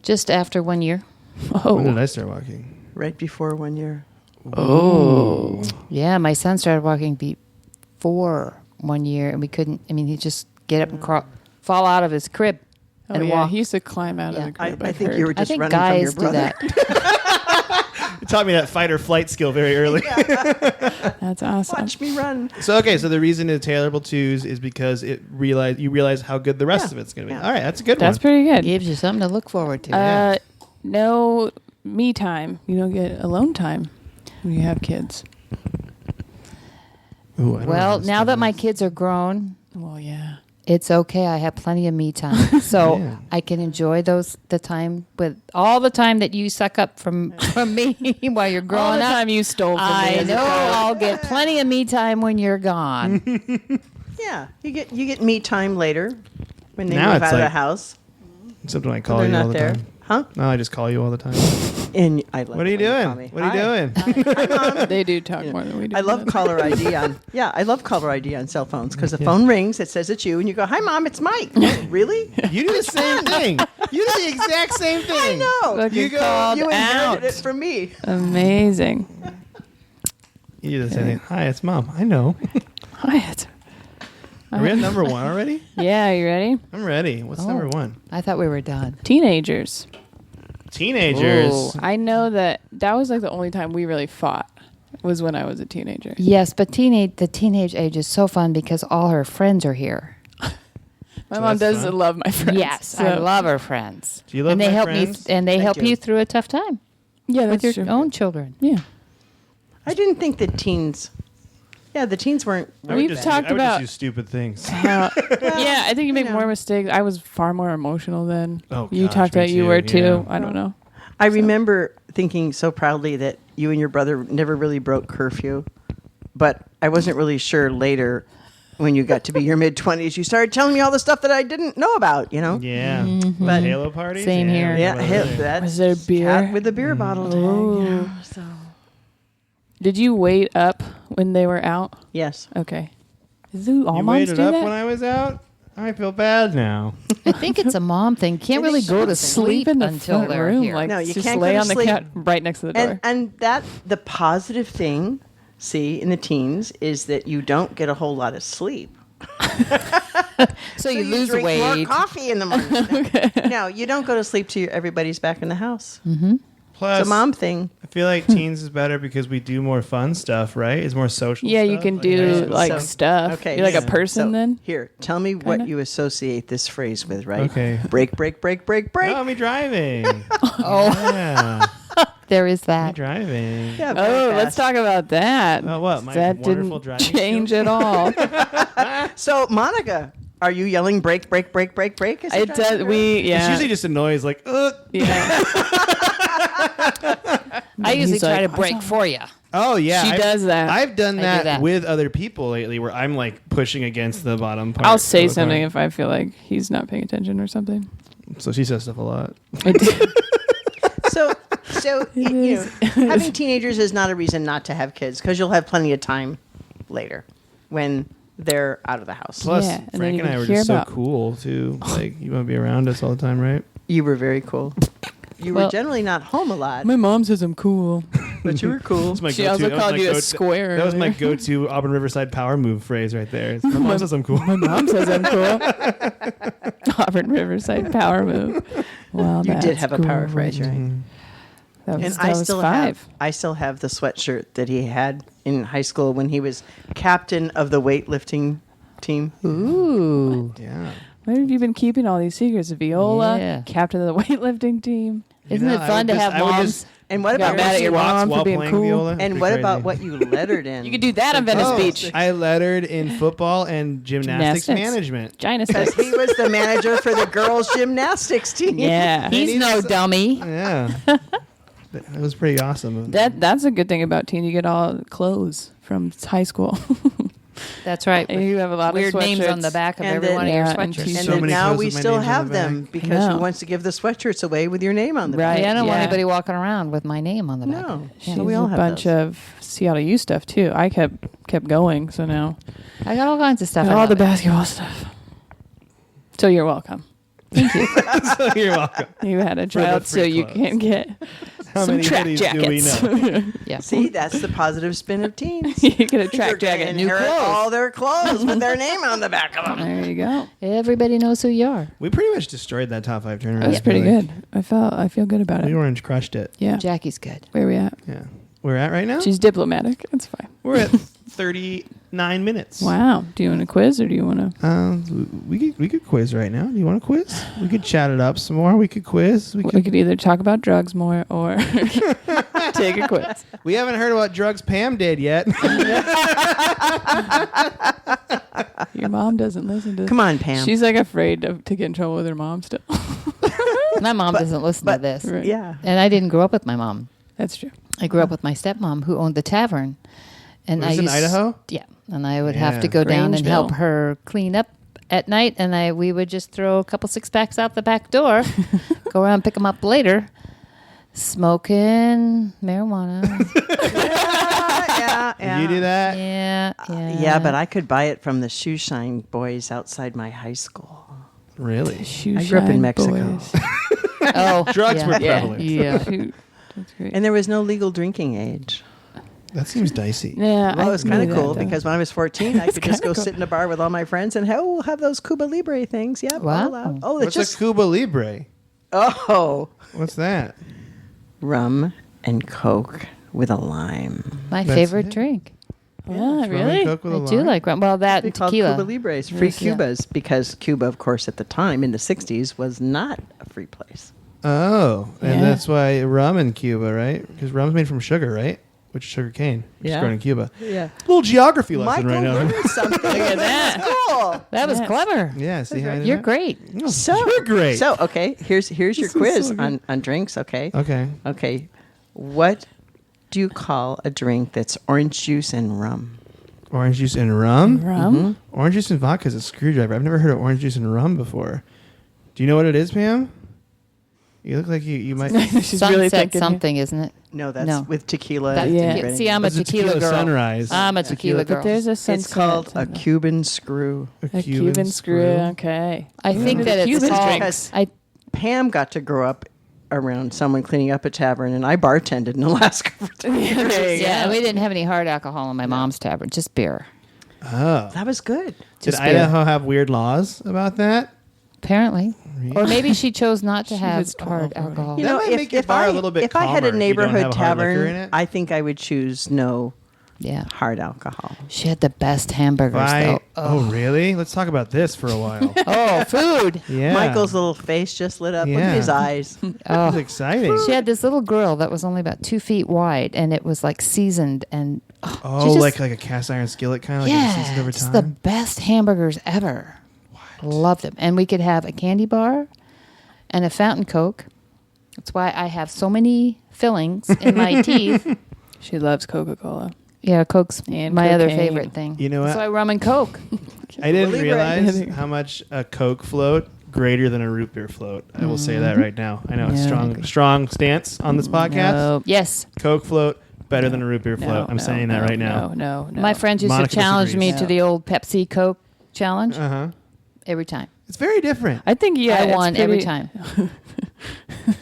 F: Just after 1 year.
A: When did
B: Oh,
A: I start walking?
E: Right before 1 year.
F: Yeah, my son started walking before 1 year, and we couldn't. I mean, he'd just get up and fall out of his crib
B: oh
F: and
B: yeah.
F: walk.
B: He used to climb out of
F: Yeah.
B: the crib.
E: I
B: I've
E: think
B: heard.
E: you were
F: I
E: just
F: think
E: running
F: guys
E: from your
F: do
E: brother.
F: that.
A: It taught me that fight or flight skill very early.
B: That's awesome.
E: Watch me run.
A: So the reason it's terrible twos is because you realize how good the rest
E: Yeah.
A: of it's going to be.
E: Yeah.
A: All right, that's a good
B: That's
A: one.
B: pretty good.
F: Gives you something to look forward to.
A: Yeah.
B: No me time. You don't get alone time when you have kids.
A: Ooh, I don't know
F: Well,
A: how to
F: now
A: spell
F: that my
A: this.
F: kids are grown,
B: Well, yeah.
F: it's okay. I have plenty of me time, so
A: Yeah.
F: I can enjoy the time with all the time that you suck up from me while you're
B: All
F: growing
B: the
F: up.
B: time you stole from me.
F: I
B: as a
F: know
B: child.
F: I'll get plenty of me time when you're gone.
E: Yeah. You get me time later when they
A: Now
E: move
A: it's
E: out of the
A: like-
E: house.
A: Except when I
E: When
A: call
E: they're
A: you all
E: not
A: the
E: there.
A: time.
E: Huh?
A: No, I just call you all the time.
E: And I love
A: What are you
E: it when call
A: doing?
E: me.
A: What are you
E: Hi.
A: doing?
E: Hi, Mom.
B: They do talk more than we do.
E: I love caller ID on. Yeah, I love caller ID on cell phones because the phone rings, it says it's you, and you go, "Hi, Mom, it's Mike." Really?
A: You do the same thing. You do the exact same thing.
E: I know.
B: Look,
A: You
B: you
A: go-
B: called
E: You inherited
B: out.
E: it from me.
B: Amazing.
A: You do the same thing. Hi, it's Mom. I know.
B: Hi, it's-
A: Are we at number 1 already?
B: Yeah, you ready?
A: I'm ready. What's number 1?
F: I thought we were done.
B: Teenagers.
A: Teenagers.
B: Ooh, I know that was like the only time we really fought was when I was a teenager.
F: Yes, but the teenage age is so fun because all her friends are here.
B: My
A: So
B: mom
A: that's
B: does
A: fun.
B: love my friends.
F: Yes, I
B: so-
F: love her friends.
A: Do you love
F: and they
A: my
F: help
A: friends?
F: me, and they
E: Thank
F: help
E: you.
F: you through a tough time
B: Yeah,
F: with
B: that's
F: your
B: true.
F: own children.
B: Yeah.
E: I didn't think the teens. Yeah, the teens weren't.
A: I would
B: We've
A: just
B: talked
A: I would
B: about-
A: just do stupid things.
B: Yeah, I think you make
E: know.
B: more mistakes. I was far more emotional then.
A: Oh,
B: You
A: gosh,
B: talked
A: me
B: about you
A: too,
B: were too.
A: yeah.
B: I don't know.
E: I remember thinking so proudly that you and your brother never really broke curfew, but I wasn't really sure later when you got to be your mid-20s. You started telling me all the stuff that I didn't know about, you know?
A: Yeah.
E: But
A: Halo parties?
F: Same here.
E: yeah,
A: what
E: hey,
A: are they?
E: that's
B: Was there beer?
E: cat with the beer bottle tag.
B: Ooh.
E: Yeah, so.
B: Did you wait up when they were out?
E: Yes.
B: Okay. Do all
A: You
B: moms
A: waited
B: do
A: up
B: that?
A: when I was out? I feel bad now.
F: I think it's a mom thing. Can't
E: It
F: really
E: is
F: go to
E: something.
F: sleep
B: in the
F: until
B: front
F: they're
B: room,
F: here.
B: like
E: No, you
B: just
E: can't go
B: lay
E: to
B: on the
E: sleep.
B: couch right next to the door.
E: And that the positive thing, see, in the teens is that you don't get a whole lot of sleep.
F: so you
E: So
F: lose
E: drink
F: weight.
E: more coffee in the morning. No, you don't go to sleep till everybody's back in the house.
A: Plus,
E: It's a mom thing.
A: I feel like teens is better because we do more fun stuff, right? It's more social
B: yeah, you
A: stuff,
B: can
A: like high
B: do
A: school
B: like
A: stuff.
B: stuff.
E: Okay,
B: You're like a
A: yeah.
B: person
E: So,
B: then.
E: Here, tell me
B: Kinda.
E: what you associate this phrase with, right?
A: Okay.
E: Break, break, break, break, break.
A: Oh, me driving.
F: Oh,
A: Yeah,
F: there is
A: me
F: that.
A: driving.
E: Yeah, very
B: Oh, let's
E: fast.
B: talk about that.
A: Oh, what? My
B: that
A: wonderful
B: didn't
A: driving
B: change at all.
E: So, Monica, are you yelling break, break, break, break, break? as you're
B: It
E: driving
B: does.
E: around?
A: It's
B: Yeah.
A: usually just a noise like,
B: Yeah.
F: I usually
B: He's
F: try
B: like,
F: to break for you.
A: Oh, yeah.
B: She does that.
A: I've done
F: I do
A: that,
F: that.
A: with other people lately where I'm like pushing against the bottom part.
B: I'll say
A: of the
B: something
A: car.
B: if I feel like he's not paying attention or something.
A: So she says stuff a lot.
E: So you know, having teenagers is not a reason not to have kids because you'll have plenty of time later when they're out of the house.
A: Plus,
B: Yeah, and then
A: Frank
B: you
A: and I
B: can
A: were
B: hear
A: just so
B: about-
A: cool, too. Like, you want to be around us all the time, right?
E: You were very cool. You were
B: Well-
E: generally not home a lot,
B: My mom says I'm cool.
E: but you were cool.
A: That's my
B: She
A: go-to-
B: also
A: that was
B: called
A: my
B: you a
A: go-to-
B: square
A: That was my
B: earlier.
A: go-to Auburn Riverside power move phrase right there. My mom says I'm cool.
B: My mom says I'm cool. Auburn Riverside power move. Well,
E: You did
B: that's
E: have a
B: cool.
E: power phrase, right?
B: That was,
E: And
B: that was 5.
E: I still have the sweatshirt that he had in high school when he was captain of the weightlifting team.
F: Ooh.
A: Yeah.
B: Where have you been keeping all these secrets? Viola,
F: Yeah.
B: captain of the weightlifting team.
F: Isn't it fun to have moms?
E: And what
B: Got
E: about
B: mad at your mom for being cool.
A: Viola.
E: and what about what you lettered in?
B: You could do that on Venice Beach.
A: I lettered in football and gymnastics management.
E: Because he was the manager for the girls' gymnastics team.
B: Yeah.
F: He's no dummy.
A: Yeah. It was pretty awesome.
B: That's a good thing about teen. You get all clothes from high school.
F: That's right.
B: And you have a lot
F: Weird
B: of
F: names on the
B: sweatshirts.
F: back of
E: And
F: every
E: then-
F: one of your
B: Yeah, and
F: sweatshirts.
B: t-
E: And
A: So
E: then
A: many
E: now
A: clothes
E: we
A: with my
E: still
A: names on
E: have
A: the
E: them
A: back.
E: because
B: No.
E: who wants to give the sweatshirts away with your name on the
B: Right.
E: back?
F: I don't want
B: Yeah.
F: anybody walking around with my name on the back.
E: No.
B: She's
E: So we all
B: a
E: have
B: bunch
E: those.
B: of Seattle U stuff too. I kept going, so now
F: I got all kinds of stuff.
B: and
F: I
B: all the
F: love it.
B: basketball stuff. So you're welcome.
A: So you're welcome.
B: You had a
A: For the
B: child, so
A: free
B: you
A: clothes.
B: can get
A: How
B: some
A: many
B: track
A: hoodies do we
B: jackets.
A: know?
F: Yeah.
E: See, that's the positive spin of teens.
B: You get a
E: They're
B: track
E: gonna
B: jacket.
E: inherit all their clothes with their name on the back of them.
B: There you go.
F: Everybody knows who you are.
A: We pretty much destroyed that top 5 tournament.
B: That was
A: I feel
B: pretty
A: like.
B: good. I feel good about
A: We
B: it.
A: orange crushed it.
B: Yeah.
F: Jackie's good.
B: Where are we at?
A: Yeah. We're at right now?
B: She's diplomatic. It's fine.
A: We're at 39 minutes.
B: Wow. Do you want a quiz or do you want to?
A: We could quiz right now. Do you want to quiz? We could chat it up some more. We could quiz.
B: We could either talk about drugs more or take a quiz.
A: We haven't heard what drugs Pam did yet.
B: Your mom doesn't listen to.
E: Come on, Pam.
B: She's like afraid to get in trouble with her mom still.
F: My mom doesn't listen to
E: but-
F: this.
B: Right.
E: Yeah.
F: And I didn't grow up with my mom.
B: That's true.
F: I grew up with my stepmom who owned the tavern. And
A: Was
F: I
A: it in
F: used,
A: Idaho?
F: Yeah. And I would
A: Yeah.
F: have to go down and help
B: Grangeville.
F: her clean up at night. And we would just throw a couple 6-packs out the back door, go around and pick them up later, smoking marijuana.
E: Yeah.
A: Did you do that?
F: Yeah.
E: Yeah, but I could buy it from the shoe shine boys outside my high school.
A: Really?
B: Shoe
E: I grew up in
B: shine
E: Mexico.
B: boys.
F: Oh,
A: Drugs
F: yeah.
A: were
B: Yeah.
A: prevalent.
F: Yeah.
B: Shoot. That's great.
E: And there was no legal drinking age.
A: That seems dicey.
B: Yeah,
E: Well, it was kind of
B: knew
E: cool
B: that, though.
E: because when I was 14, I could just
B: kinda
E: go
B: cool.
E: sit in a bar with all my friends and we'll have those Cuba Libre things. Yeah.
F: Wow.
E: Oh, it's
A: What's
E: just
A: a Cuba Libre? What's that?
E: rum and Coke with a lime.
F: My
A: That's
F: favorite
A: it.
F: drink.
B: Yeah,
A: Rum and
B: really?
A: Coke with
F: I
A: a
F: do
A: lime?
F: like rum. Well, that
E: They
F: and
E: called
F: tequila.
E: Cuba Libres free
F: Yes, yeah.
E: Cubas because Cuba, of course, at the time in the 60s was not a free place.
A: Oh, and
B: Yeah.
A: that's why rum in Cuba, right? Because rum's made from sugar, right? Which is sugar cane, which is
E: Yeah.
A: grown in Cuba.
E: Yeah.
A: Little geography lesson
E: Michael
A: right now.
E: learned something.
B: Look at that.
E: That's cool.
F: That was
B: Yes.
F: clever.
A: Yeah, see how I did
F: You're
A: that?
F: great.
A: Oh,
E: So
A: you're great.
E: So okay, here's your
B: This is
E: quiz
B: so good.
E: on drinks. Okay.
A: Okay.
E: Okay. What do you call a drink that's orange juice and rum?
A: Orange juice and rum?
B: Rum?
A: Orange juice and vodka is a screwdriver. I've never heard of orange juice and rum before. Do you know what it is, Pam? You look like you might.
B: She's
F: Sunset
B: really thinking.
F: something, isn't it?
E: No, that's
F: No.
E: with tequila.
F: That,
E: and
B: Yeah.
E: everything.
F: See, I'm a
A: It's a
F: tequila,
A: tequila
F: girl.
A: sunrise.
F: I'm a tequila girl.
B: But there's a sunset.
E: It's called a
B: something.
E: Cuban screw.
B: A Cuban screw. Okay.
F: I think
B: Yeah.
F: that it's
B: Cuban
F: called.
B: drinks.
F: I
E: Pam got to grow up around someone cleaning up a tavern, and I bartended in Alaska for 3 years.
B: There you
F: yeah,
B: go.
F: we didn't have any hard alcohol in my mom's tavern, just beer.
A: Oh.
E: That was good.
A: Did
F: Just beer.
A: Idaho have weird laws about that?
F: Apparently, or maybe she chose not to
B: She
F: have
B: was 12
F: hard
B: already.
F: alcohol.
E: You
A: That
E: know,
A: might make your
E: if
A: bar
E: I
A: a little bit
E: if I had
A: calmer
E: a
A: if you don't
E: neighborhood
A: have a hard liquor in
E: tavern,
A: it.
E: I think I would choose no
F: Yeah,
E: hard alcohol.
F: she had the best hamburgers though.
A: Oh, really? Let's talk about this for a while.
F: Oh, food.
A: Yeah.
E: Michael's little face just lit up. Look
A: Yeah.
E: at his eyes.
A: This
F: Oh,
A: is exciting.
F: she had this little grill that was only about 2 feet wide, and it was like seasoned and
A: Oh,
F: she just-
A: like a cast iron skillet kind of like
F: yeah,
A: seasoned over
F: it's
A: time.
F: the best hamburgers ever. Loved them, and we could have a candy bar and a fountain Coke. That's why I have so many fillings in my teeth.
B: She loves Coca-Cola.
F: Yeah, Coke's
B: And
F: my other
B: cocaine.
F: favorite thing.
A: You know
F: That's
A: what?
F: why rum and Coke.
A: I didn't
E: Libre.
A: realize how much a Coke float greater than a root beer float. I will say that right now. I know it's
B: Yeah.
A: strong stance on this podcast.
B: No.
F: Yes,
A: Coke float better than a root beer
B: No,
A: float. I'm
B: no,
A: saying that
B: no,
A: right now.
B: No.
F: my friends used
A: Monica
F: to challenge me
A: disagrees.
F: to the old Pepsi Coke challenge
A: Uh huh.
F: every time.
A: It's very different.
B: I think
F: I
B: it's
F: won every
B: pretty-
F: time.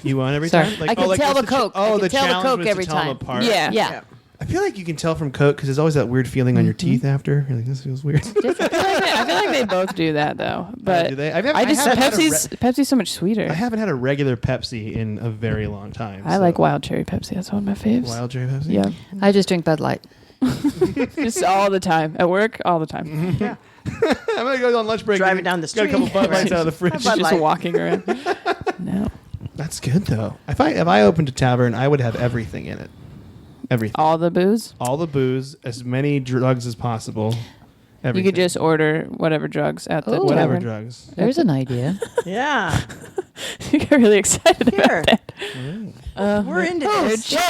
A: You won every
F: Sorry.
A: time.
F: I can tell
A: what's
F: the Coke. I
A: Oh,
F: can
A: the
F: tell the
A: challenge
F: Coke
A: was
F: every
A: to tell them
F: time.
A: apart.
B: Yeah.
F: Yeah.
A: I feel like you can tell from Coke because there's always that weird feeling on your teeth after. You're like, this feels weird.
B: I feel like they both do that though. But
A: do they?
B: I just
A: haven't had a
B: Pepsi's so much sweeter.
A: I haven't had a regular Pepsi in a very long time.
B: I
A: so-
B: like wild cherry Pepsi. That's one of my faves.
A: Wild cherry Pepsi.
B: Yeah.
F: I just drink Bud Light.
B: Just all the time. At work, all the time.
A: I'm gonna go on lunch break.
E: Driving down the
A: Got a couple
E: street.
A: Bud Lights out of the fridge.
E: Bud
B: Just
E: Light.
B: walking around. No.
A: That's good though. If I opened a tavern, I would have everything in it. Everything.
B: All the booze?
A: All the booze, as many drugs as possible. Everything.
B: You could just order whatever drugs at the
F: Ooh.
A: whatever
B: tavern.
A: drugs.
F: There's an idea.
E: Yeah.
B: You get really excited
E: Here.
B: about that.
E: We're into this.
A: What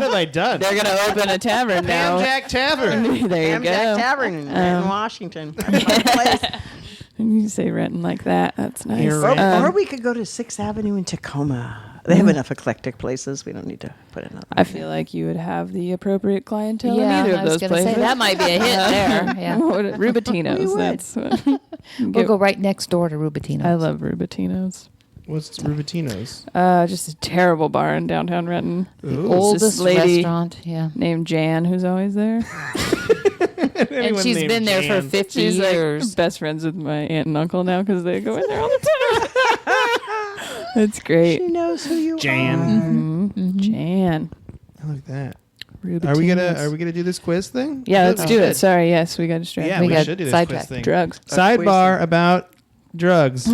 A: have I done?
B: They're going to open a tavern now.
A: Pamjack Tavern.
B: There you
E: Pamjack
B: go.
E: Tavern in Washington. Place.
B: You say Renton like that. That's nice.
A: You're
E: Or,
A: right.
E: or we could go to 6th Avenue in Tacoma. They have enough eclectic places. We don't need to put another.
B: I feel like you would have the appropriate clientele
F: Yeah,
B: in either
F: I
B: of
F: was
B: those
F: gonna
B: places.
F: say that might be a hit there. Yeah.
B: Rubatinos.
E: We would.
B: That's
F: We'll go right next door to Rubatino.
B: I love Rubatinos.
A: What's Rubatino's?
B: Just a terrible bar in downtown Renton.
A: Ooh.
F: Oldest
B: lady-
F: restaurant. Yeah.
B: Named Jan, who's always there.
F: And
A: Anyone
F: she's
A: named
F: been there
A: Jan.
F: for 50
B: She's
F: years.
B: like best friends with my aunt and uncle now because they go in there all the time. That's great.
E: She knows who you
A: Jan.
B: Mm-hmm. Jan.
A: I like that.
B: Rubatinos.
A: Are we gonna do this quiz thing?
B: Yeah,
A: I
B: let's
A: thought
B: do
A: we
B: it.
A: should.
B: Sorry, yes, we got distracted.
A: Yeah,
F: We
A: we
F: got
A: should do this quiz
F: sidetracked.
A: thing.
B: Drugs.
A: Sidebar about drugs.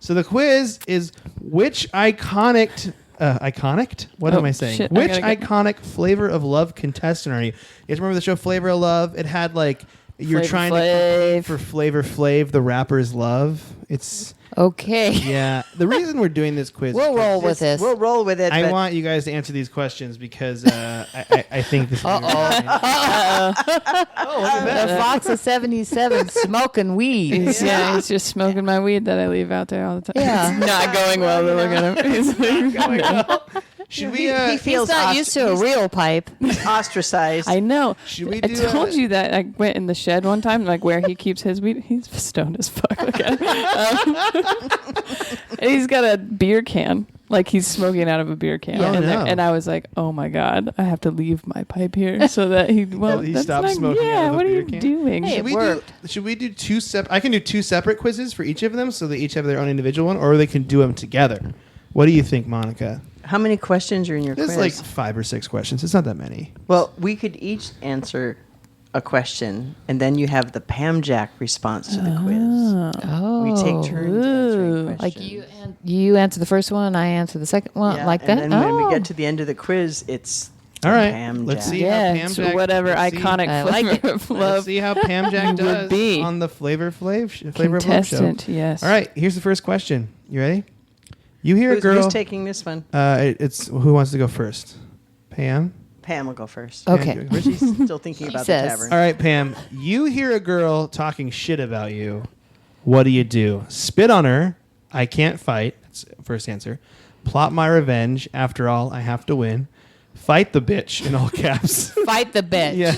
A: So the quiz is which iconic. What
B: Oh,
A: am I saying?
B: shit, I
A: Which
B: gotta
A: iconic Flavor of Love contestant are you? You guys remember the show Flavor of Love? It had like you're
B: Flavor
A: trying
B: Flav.
A: to for Flavor Flav, the rapper's love. It's
F: Okay.
A: yeah. The reason we're doing this quiz.
F: We'll
A: is
F: roll with this.
E: We'll roll with it.
A: I
E: but
A: want you guys to answer these questions because I think this is. Oh, look at
F: The Fox of 77 smoking weed.
B: He's just smoking my weed that I leave out there all the time.
F: Yeah.
B: It's not going well to look at him. He's like,
A: Should
E: he
A: we?
E: feels
F: He's not used to a real pipe.
E: ostracized.
B: I know.
A: Should we
B: I
A: do?
B: told you that I went in the shed one time, like where he keeps his weed. He's stoned as fuck. Look at him. And he's got a beer can, like he's smoking out of a beer can.
A: Oh,
B: in there.
A: no.
B: And I was like, oh my god, I have to leave my pipe here so that he. Well,
A: That he
B: that's
A: stops
B: not-
A: smoking
B: Yeah,
A: out of a
B: what are
A: beer
B: you
A: can?
B: doing?
F: Hey,
A: Should we do two separate? I can do two separate quizzes for each of them, so they each have their own individual one, or they can do them together. What do you think, Monica?
E: How many questions are in your
A: There's
E: quiz?
A: like 5 or 6 questions. It's not that many.
E: Well, we could each answer a question, and then you have the Pamjack response to the quiz.
F: Oh.
E: We take turns answering
B: Ooh.
E: questions.
F: Like you answer the first one, I answer the second one,
E: Yeah,
F: like that.
E: And then when we
F: Oh.
E: get to the end of the quiz, it's
A: All right,
E: Pamjack.
A: let's see
B: Yeah,
A: how
B: so
A: Pamjack.
B: whatever
A: let's see-
B: iconic
F: I like
B: flavor of
A: Let's
B: love
A: see how Pamjack
B: would
A: does
B: be.
A: on the Flavor of Love show.
B: contestant. Yes.
A: All right, here's the first question. You ready? You hear a
E: Who's,
A: girl.
E: who's taking this one?
A: It's who wants to go first? Pam.
E: Pam will go first.
F: Okay.
A: Pam, you go first?
E: She's still thinking
F: She
E: about
F: says.
E: the tavern.
A: All right, Pam. You hear a girl talking shit about you. What do? Spit on her. I can't fight. That's first answer. Plot my revenge. After all, I have to win. Fight the bitch in all caps.
F: Fight the bitch.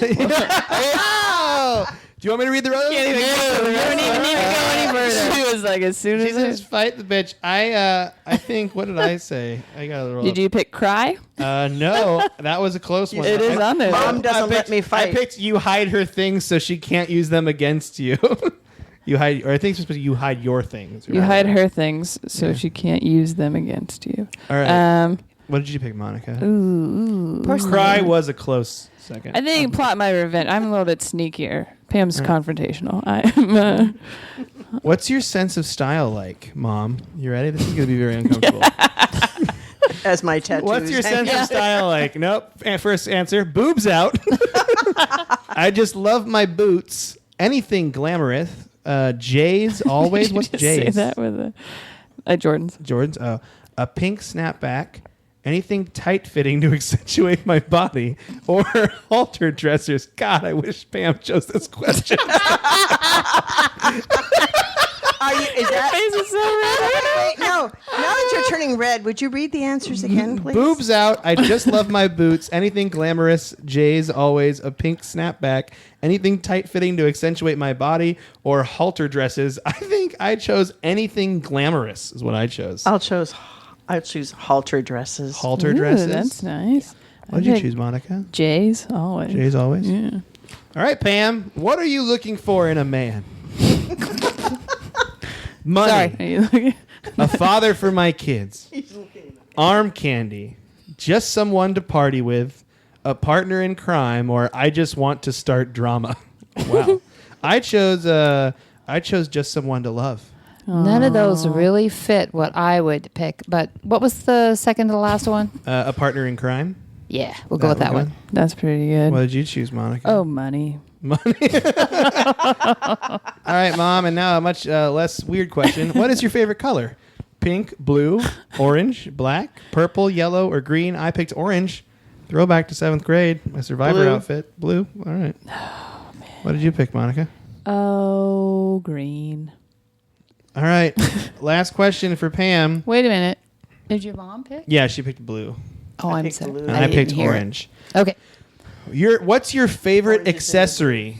A: Oh! Do you want me to read the rest?
B: You don't even need to go any further. She was like, as soon
A: She
B: as
A: says, "Fight the bitch." I think. What did I say? I got a little.
B: Did you pick cry?
A: No, that was a close one.
B: It is on there.
E: Mom doesn't let me
A: I
E: fight.
A: picked you hide her things so she can't use them against you. You hide, or I think it's supposed to be you hide your things.
B: You hide her things so
A: Yeah.
B: she can't use them against you.
A: All right.
B: Um,
A: What did you pick, Monica?
B: ooh.
A: Cry was a close second.
B: I think plot my revenge. I'm a little bit sneakier. Pam's confrontational. I'm.
A: What's your sense of style like, Mom? You ready? This is going to be very uncomfortable.
E: As my tattoos.
A: What's your
E: hang
A: sense of
E: out.
A: style like? Nope. First answer, boobs out. I just love my boots. Anything glamorous. J's always.
B: Did you
A: What's
B: just
A: J's?
B: say that with Jordan's?
A: Jordan's. Oh, a pink snapback. Anything tight-fitting to accentuate my body, or halter dressers. God, I wish Pam chose this question.
E: Is that?
B: Face is so red.
E: Wait, no. Now that you're turning red, would you read the answers again, please?
A: Boobs out. I just love my boots. Anything glamorous. J's always. A pink snapback. Anything tight-fitting to accentuate my body, or halter dresses. I think I chose anything glamorous is what I chose.
E: I'll choose halter dresses.
A: Halter
B: Ooh,
A: dresses.
B: That's nice.
A: What did you choose, Monica?
B: J's always.
A: J's always.
B: Yeah.
A: All right, Pam. What are you looking for in a man? Money.
B: Sorry. Are you looking?
A: A father for my kids. Arm candy. Just someone to party with. A partner in crime, or I just want to start drama. Wow. I chose Just Someone to Love.
F: None of those really fit what I would pick. But what was the second to the last one?
A: A Partner in Crime.
F: Yeah, we'll go with that one.
B: That's pretty good.
A: What did you choose, Monica?
B: Oh, money.
A: Money. All right, Mom, and now a much less weird question. What is your favorite color? Pink, blue, orange, black, purple, yellow, or green? I picked orange. Throwback to 7th grade. My Survivor outfit. Blue. All right.
B: Oh, man.
A: What did you pick, Monica?
B: Oh, green.
A: All right. Last question for Pam.
F: Wait a minute. Did your mom pick?
A: Yeah, she picked blue.
F: Oh, I'm
E: picked
F: sorry.
E: blue.
A: And I picked
F: didn't hear it.
A: orange.
F: Okay.
A: What's your favorite
E: Orange is
A: accessory?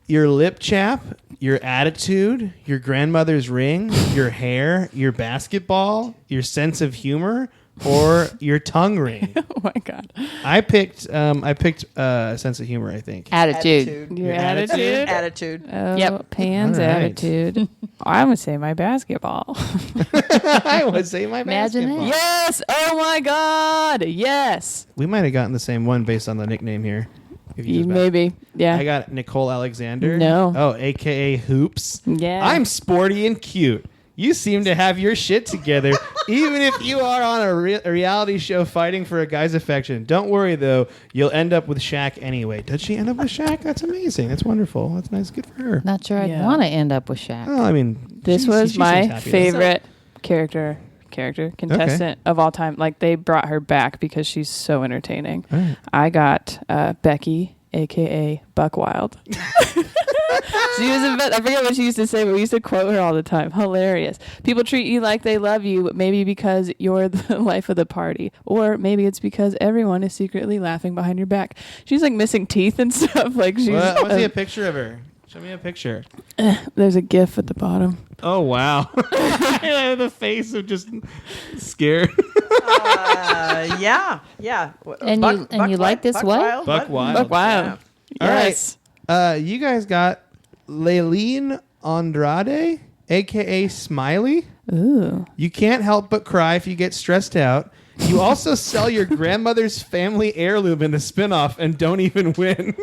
A: Your lip chap, your attitude, your grandmother's ring, your hair, your basketball, your sense of humor, or your tongue ring?
B: Oh, my God.
A: I picked sense of humor, I think.
F: Attitude.
B: Your
A: attitude?
B: attitude?
E: Attitude.
B: Oh,
F: Yep.
B: Pan's
A: All right.
B: attitude. I'm going to say my basketball.
A: I would say my
F: Imagine
A: basketball.
F: that.
B: Yes. Oh, my God. Yes.
A: We might have gotten the same one based on the nickname here. If you just
B: Maybe. Yeah.
A: I got Nicole Alexander.
B: No.
A: Oh, a.k.a. Hoops.
B: Yeah.
A: I'm sporty and cute. You seem to have your shit together, even if you are on a reality show fighting for a guy's affection. Don't worry, though. You'll end up with Shaq anyway. Did she end up with Shaq? That's amazing. That's wonderful. That's nice. Good for her.
F: Not sure I'd
B: Yeah.
F: want to end up with Shaq.
A: Oh, I mean,
B: This
A: she
B: was
A: seems
B: my
A: happy, though.
B: favorite character contestant of all time. Like, they brought her back because she's so entertaining.
A: All right.
B: I got Becky, aka Buck Wild. She was I forget what she used to say, but we used to quote her all the time. Hilarious. People treat you like they love you, maybe because you're the life of the party, or maybe it's because everyone is secretly laughing behind your back. She's like missing teeth and stuff. Like she's.
A: Well, I want to see a picture of her. Show me a picture.
B: There's a GIF at the bottom.
A: Oh, wow. The face of just scared.
E: Yeah.
F: And you like this what?
A: Buck Wild.
B: Buck Wild.
A: All right.
B: Yes.
A: You guys got Leilene Andrade, a.k.a. Smiley.
B: Ooh.
A: You can't help but cry if you get stressed out. You also sell your grandmother's family heirloom in the spinoff and don't even win.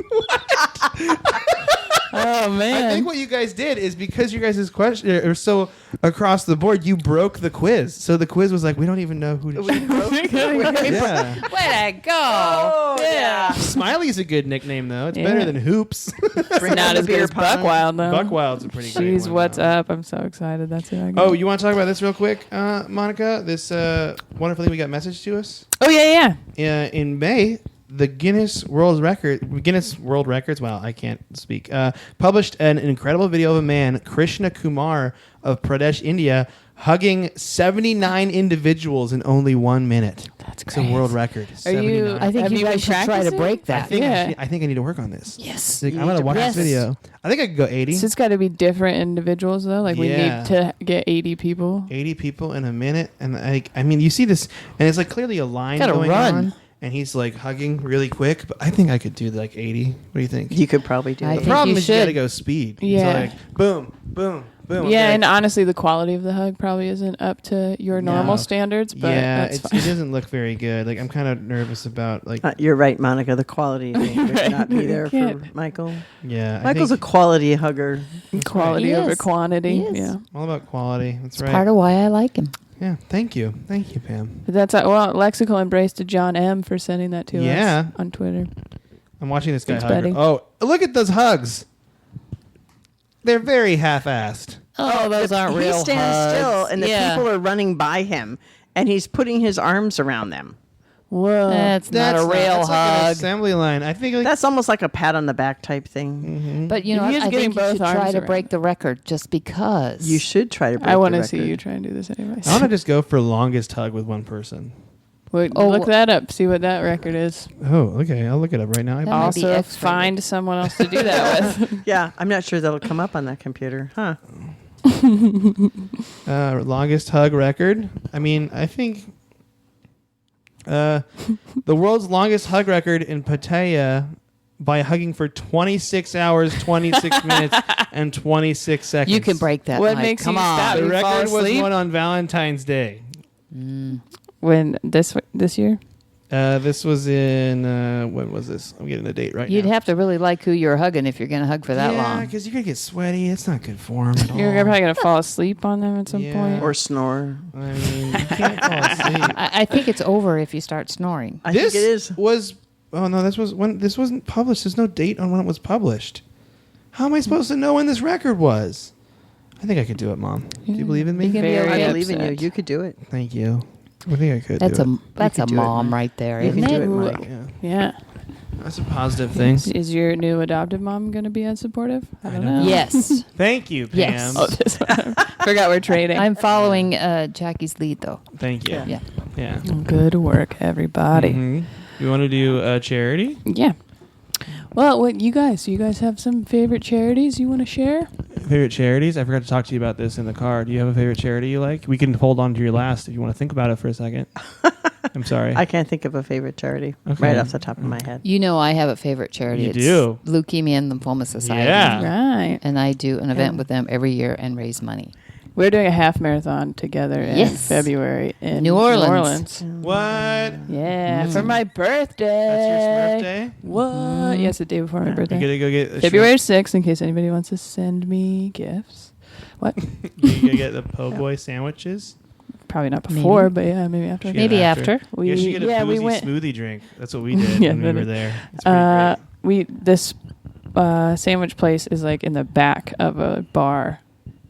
B: Oh man.
A: I think what you guys did is because you guys' question are so across the board, you broke the quiz. So the quiz was like, we don't even know who to choose. Yeah.
F: Way to go.
E: Oh, yeah.
A: Smiley's a good nickname, though. It's
B: Yeah.
A: better than Hoops.
E: Bring
B: Not
E: on the
B: as good
E: beer
B: as Buck
E: pong.
B: Wild though.
A: Buck Wild's a pretty good one.
B: She's what's
A: though.
B: up. I'm so excited. That's who I got.
A: Oh, you want to talk about this real quick, Monica? This wonderful thing we got messaged to us?
B: Oh yeah.
A: In May, the Guinness World Records, wow, I can't speak, published an incredible video of a man, Krishna Kumar of Pradesh, India, hugging 79 individuals in only 1 minute.
B: That's
A: It's a world record.
B: Are you?
A: 79.
F: I think
B: Have
F: you
B: you
F: guys
B: been
F: should try to
B: practicing?
F: break
A: I
F: that.
A: think,
B: Yeah.
A: I think I need to work on this.
F: Yes.
A: Like, I'm going to watch
F: Yes.
A: this video. I think I could go 80.
B: So it's got to be different individuals though. Like we
A: Yeah.
B: need to get 80 people.
A: 80 people in a minute. And I mean, you see this, and it's like clearly a line
F: Gotta
A: going
F: run.
A: on. And he's like hugging really quick, but I think I could do like 80. What do you think?
E: You could probably do
F: I
E: it.
A: The
F: think
A: problem
F: you
A: is you got to
F: should.
A: go speed.
B: Yeah.
A: So like boom, boom, boom.
B: Yeah,
A: Okay.
B: and honestly, the quality of the hug probably isn't up to your normal
A: No.
B: standards. But
A: yeah,
B: that's
A: it
B: fine.
A: doesn't look very good. Like I'm kind of nervous about like
E: You're right, Monica. The quality would
B: Right.
E: not be there for
B: Can't-
E: Michael.
A: yeah.
E: Michael's
A: I
E: a
A: think
E: quality hugger.
B: quality
F: He
B: over
F: is.
B: quantity.
F: He is.
B: Yeah,
A: all about quality. That's
F: It's
A: right.
F: part of why I like him.
A: Yeah. Thank you, Pam.
B: but that's well, Lexical embrace to John M for sending that to
A: Yeah.
B: us on Twitter.
A: I'm watching this guy
B: Thanks,
A: hug.
B: buddy.
A: Oh, look at those hugs. They're very half-assed.
F: Oh, those aren't
E: He
F: real
E: stands
F: hugs.
E: still, and the
F: Yeah.
E: people are running by him, and he's putting his arms around them.
B: Whoa,
F: That's not a real
A: that's like an
F: hug.
A: assembly line. I think like
E: That's almost like a pat on the back type thing.
F: But you know,
B: He
F: what?
B: is
F: I
B: getting
F: think you should
B: both
F: try
B: arms
F: to
B: around
F: break
B: it.
F: the record just because.
E: You should try to break
B: I want
E: the
B: to see
E: record.
B: you try and do this anyways.
A: I want to just go for longest hug with one person.
B: Wait,
F: Oh,
B: look that up. See what that record is.
A: Oh, okay. I'll look it up right now.
F: That might be
B: Also,
F: X-rated.
B: find someone else to do that with.
E: Yeah, I'm not sure that'll come up on that computer. Huh.
A: Longest hug record. I mean, I think the world's longest hug record in Pattaya by hugging for 26 hours, 26 minutes, and 26 seconds.
F: You can break that.
B: What
F: Mike.
B: makes
F: Come
B: you
F: on.
B: stop?
A: The
B: You fall
A: record was
B: asleep?
A: won on Valentine's Day.
B: When this year?
A: This was in when was this? I'm getting the date right
F: You'd
A: now.
F: have to really like who you're hugging if you're going to hug for that
A: Yeah,
F: long.
A: because you're gonna get sweaty. It's not good for him at all.
B: You're probably gonna fall asleep on them at some
A: Yeah.
B: point.
E: Or snore.
A: I mean, you can't fall asleep.
F: I think it's over if you start snoring.
E: I
A: This
E: think it is.
A: was. Oh no, this was when this wasn't published. There's no date on when it was published. How am I supposed to know when this record was? I think I could do it, Mom. Do you believe in me?
F: You can be
B: Very
F: okay.
E: I believe in you.
B: upset.
E: You could do it.
A: Thank you. I think I could.
F: That's
A: do
F: a
E: could do it,
F: mom
E: Mike.
F: right there,
E: You
F: isn't
E: can do
F: it?
E: it,
A: it.
E: Mike.
A: Yeah,
B: Yeah.
A: that's a positive thing.
B: Is your new adoptive mom gonna be as supportive? I don't know.
F: Yes.
A: Thank you, Pam.
F: Yes.
B: Oh, this one. Forgot we're trading.
F: I'm following Jackie's lead, though.
A: Thank you.
E: Yeah.
F: Yeah.
B: Good work, everybody.
A: Mhm. You want to do a charity?
B: Yeah. Well, what you guys have some favorite charities you want to share?
A: Favorite charities? I forgot to talk to you about this in the car. Do you have a favorite charity you like? We can hold on to your last if you want to think about it for a second. I'm sorry.
E: I can't think of a favorite charity
A: Okay.
E: right off the top of my head.
F: You know I have a favorite charity.
A: You
F: It's
A: do?
F: Leukemia and Lymphoma Society.
A: Yeah.
B: Right.
F: And I do an event
B: Yeah.
F: with them every year and raise money.
B: We're doing a half marathon together in
F: Yes.
B: February in
F: New Orleans.
A: What?
B: Yeah,
A: Mm.
B: for my birthday.
A: That's your Smurf day?
B: What? Yes, the day before my
A: You
B: birthday.
A: gotta go get a
B: February 6th, in case anybody wants to send me gifts. What?
A: You gotta get the po' boy sandwiches.
B: Probably not before, but yeah, maybe after.
A: Should
F: Maybe
A: get
F: after.
A: You should get a
B: yeah, we
A: boozy
B: went.
A: smoothie drink. That's what we did
B: Yeah,
A: when we
B: that
A: were
B: is-
A: there. It's pretty great.
B: This sandwich place is like in the back of a bar,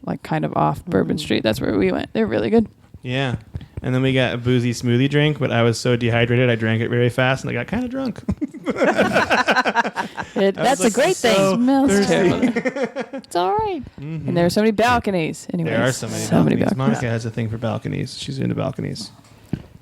B: like kind of off Bourbon Street. That's where we went. They're really good.
A: Yeah. And then we got a boozy smoothie drink, but I was so dehydrated I drank it very fast and I got kind of drunk.
F: That's a great thing.
A: so
B: Smells
A: thirsty.
B: terrible.
F: It's all right.
B: And there are so many balconies. Anyways,
A: There are so many balconies. Monica has a thing for balconies. She's into balconies.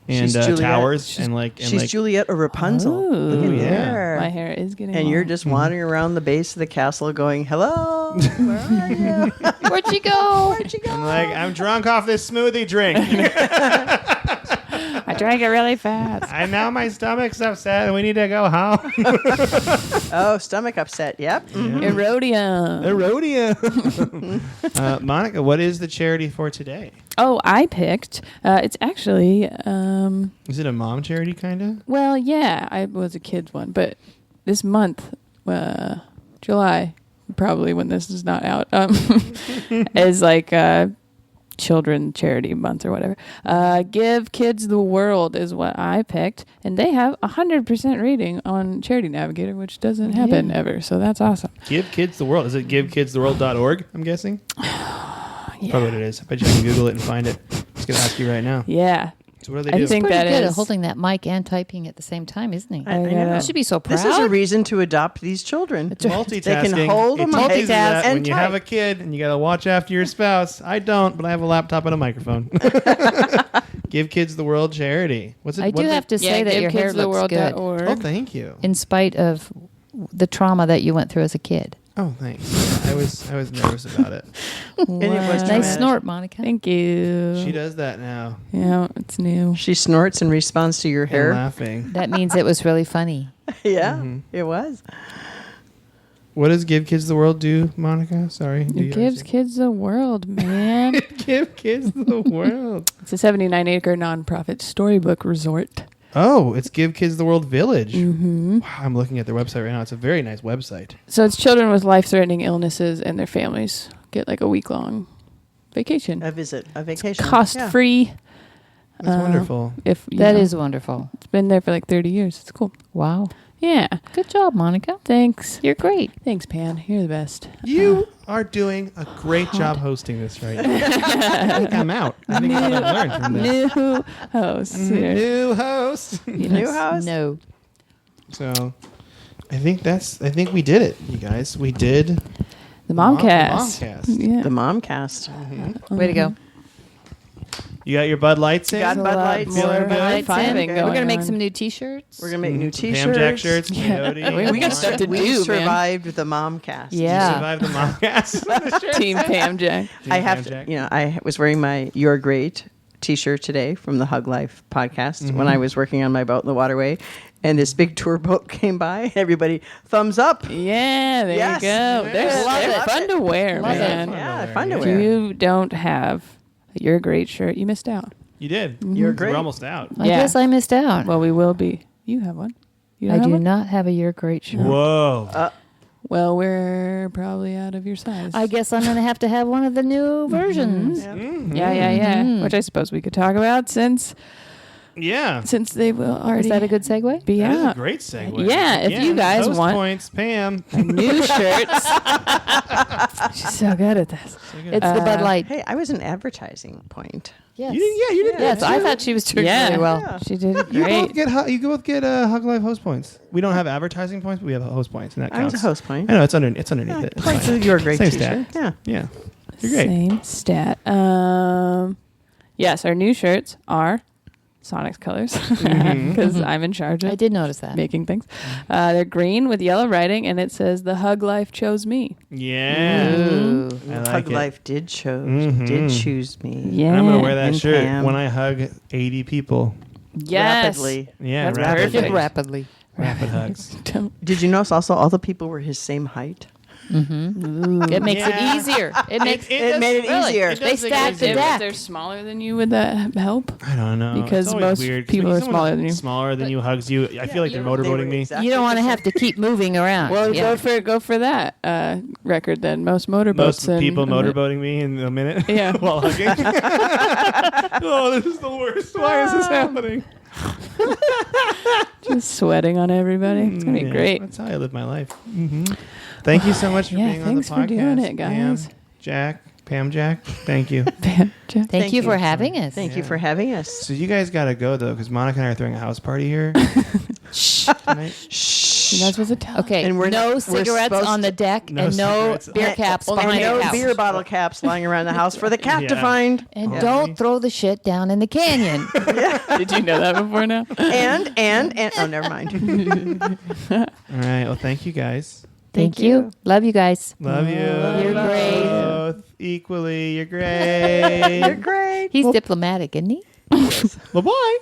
A: And
E: She's Juliet.
A: towers and like
E: She's
A: like
E: Juliet or Rapunzel.
B: Ooh.
E: Look at
A: Yeah.
E: there.
B: My hair is getting
E: And you're
B: long.
E: just wandering around the base of the castle going, hello, where are you?
F: Where'd you go?
E: Where'd you go?
A: I'm like, I'm drunk off this smoothie drink.
B: I drank it really fast.
A: I know my stomach's upset and we need to go home.
E: Oh, stomach upset. Yep. Mhm.
B: Erodium.
A: Monica, what is the charity for today?
B: Oh, I picked. It's actually,
A: Is it a mom charity kind of?
B: well, yeah, I was a kid's one, but this month, July, probably when this is not out, is like children charity month or whatever. Give Kids the World is what I picked, and they have 100% rating on Charity Navigator, which doesn't happen ever. So that's awesome.
A: Give Kids the World. Is it givekidstheworld.org, I'm guessing?
B: Yeah.
A: Probably what it is. I bet you can Google it and find it. I'm just going to ask you right now.
B: Yeah.
A: So what do
B: I
A: they do?
B: think
F: Pretty
B: that
F: good
B: is
F: at holding that mic and typing at the same time, isn't he?
E: I
B: I
E: know.
B: gotta-
F: You should be so proud.
E: This is a reason to adopt these children.
A: Multitasking.
E: They can hold
A: it
E: them,
A: teaches you that
E: multitask,
A: when
E: and
A: you have a
E: type.
A: kid and you got to watch after your spouse. I don't, but I have a laptop and a microphone. Give Kids the World charity. What's it?
F: I
A: what
F: do
A: is
F: have
A: it?
F: to say that your hair looks good,
A: Oh, thank you.
F: in spite of the trauma that you went through as a kid.
A: Oh, thanks. I was nervous about it.
E: And it was
F: Nice
E: dramatic.
F: snort, Monica.
B: Thank you.
A: She does that now.
B: Yeah, it's new.
E: She snorts in response to your
A: And
E: hair.
A: laughing.
F: That means it was really funny.
E: Yeah,
A: Mhm.
E: it was.
A: What does Give Kids the World do, Monica? Sorry. do
B: It
A: you
B: gives
A: understand?
B: kids the world, man.
A: Give Kids the World.
B: It's a 79-acre nonprofit storybook resort.
A: Oh, it's Give Kids the World Village.
B: Mm-hmm.
A: Wow, I'm looking at their website right now. It's a very nice website.
B: So it's children with life-threatening illnesses and their families get like a week-long vacation.
E: A vacation.
B: Cost-free.
A: That's wonderful.
B: If you
F: That
B: know,
F: is wonderful.
B: it's been there for like 30 years. It's cool.
F: Wow.
B: Yeah.
F: Good job, Monica.
B: Thanks.
F: You're great.
B: Thanks, Pan. You're the best.
A: You are doing a great job hosting this right now. I think I'm out. I think I'm learned from this.
B: New host. here.
A: New host.
B: Yes.
E: New house?
F: No.
A: So, I think we did it, you guys. We did
B: The Momcast.
A: Momcast.
B: Yeah.
E: The Momcast.
A: Mhm.
F: Way to go.
A: You got your Bud Lights in?
E: Got
B: There's a
E: Bud
B: lot
E: Lights.
B: more
A: Feeling good?
B: high-fiving
E: Okay.
B: going
F: We're going to make
B: on.
F: some new T-shirts.
E: We're going to make new
A: Some
E: T-shirts.
A: Pamjack shirts.
B: Yeah.
A: Peyote,
B: We got stuff to
E: We
B: do, man.
E: survived the Momcast.
F: Yeah.
A: You survived the Momcast.
B: Team Pamjack.
E: I have
A: Pamjack.
E: to, I was wearing my You're Great T-shirt today from the Hug Life podcast when I was working on my boat in the waterway, and this big tour boat came by. Everybody, thumbs up.
B: Yeah, there
E: Yes.
B: you go. They're,
E: Love
B: they're
E: it.
B: fun to wear,
F: Love it.
B: man.
A: Fun to
E: Yeah,
A: wear,
E: fun to
A: yeah.
B: If
E: wear.
B: you don't have your great shirt, you missed out.
A: You did.
E: You're great.
A: We're almost out.
F: I
B: Yeah.
F: guess I missed out.
B: Well, we will be. You have one. You
F: I
B: don't have
F: do
B: one?
F: not have a You're Great shirt.
A: Whoa.
B: Well, we're probably out of your size.
F: I guess I'm going to have to have one of the new versions.
B: Yeah.
F: Mhm.
B: Which I suppose we could talk about since
A: Yeah.
B: they will already
F: Is that a good segue?
B: be
A: That is a
B: out.
A: great segue.
B: Yeah, if you guys
A: Post
B: want-
A: points, Pam.
B: New shirts. She's so good at this.
F: It's the Bud Light.
E: Hey, I was an advertising point.
F: Yes.
A: You did.
F: Yes, I thought she was doing really well.
E: Yeah.
B: She did
A: You
B: great.
A: both get Hug Life host points. We don't have advertising points, but we have host points, and that
E: I was
A: counts.
E: a host point.
A: I know it's underneath it. It's
E: Points
A: fine.
E: of your great
A: Same
E: t-shirt.
A: stat.
E: Yeah.
A: Yeah, you're great.
B: Same stat. Yes, our new shirts are Sonic's colors because I'm in charge
F: I
B: of
F: did notice that.
B: making things. They're green with yellow writing, and it says "The Hug Life chose me."
A: Yeah,
F: Ooh.
A: I like
E: Hug
A: it.
E: Life did choose me.
B: Yeah,
A: I'm gonna wear that
E: And
A: shirt
E: Pam.
A: when I hug 80 people.
B: Yes.
E: Rapidly.
A: Yeah,
B: That's
A: rapid
B: perfect.
F: Rapidly.
A: rapid hugs.
B: Don't-
E: Did you notice also all the people were his same height?
F: It makes
A: Yeah.
F: it easier. It makes
E: It made it
F: really,
E: easier.
A: It
F: They
A: does make it
F: stacked the
A: easier.
B: If
F: deck.
B: they're smaller than you, would that help?
A: I don't know.
B: Because
A: It's always
B: most
A: weird, 'cause
B: people
A: when
B: are
A: someone
B: smaller than you.
A: Smaller than you hugs you. I feel like they're motorboating me.
F: You don't want to have to keep moving around.
B: Well,
F: Yeah.
B: go for that record then. Most motorboats.
A: Most people
B: and
A: motorboating me in a minute.
B: Yeah.
A: While hugging. Oh, this is the worst. Why is this happening?
B: just sweating on everybody. It's gonna be
A: Yeah,
B: great.
A: That's how I live my life. Thank you so much for
B: Yeah,
A: being on the
B: thanks
A: podcast.
B: for doing it,
A: Pam,
B: guys.
A: Jack, Pamjack. Thank you.
B: Pamjack.
F: Thank you for having us.
E: Thank you
A: Yeah.
E: for having us.
A: So you guys got to go though, because Monica and I are throwing a house party here tonight.
B: You're not supposed to tell.
F: Okay,
E: And we're
F: no
E: not- we're
F: cigarettes
E: supposed
F: on the
E: to-
F: deck
A: No
F: and no
A: cigarettes.
F: beer caps
E: And
F: behind
E: no
F: the couch.
E: beer bottle caps lying around the house for the cat to
A: Yeah.
E: find.
F: And
A: Yeah.
F: don't throw the shit down in the canyon.
B: Did you know that before now?
E: And oh, never mind.
A: All right. Well, thank you guys.
F: Thank you. Love you guys.
A: Love you.
F: You're great.
A: Both equally. You're great.
E: You're great.
F: He's diplomatic, isn't he?
A: Bye bye.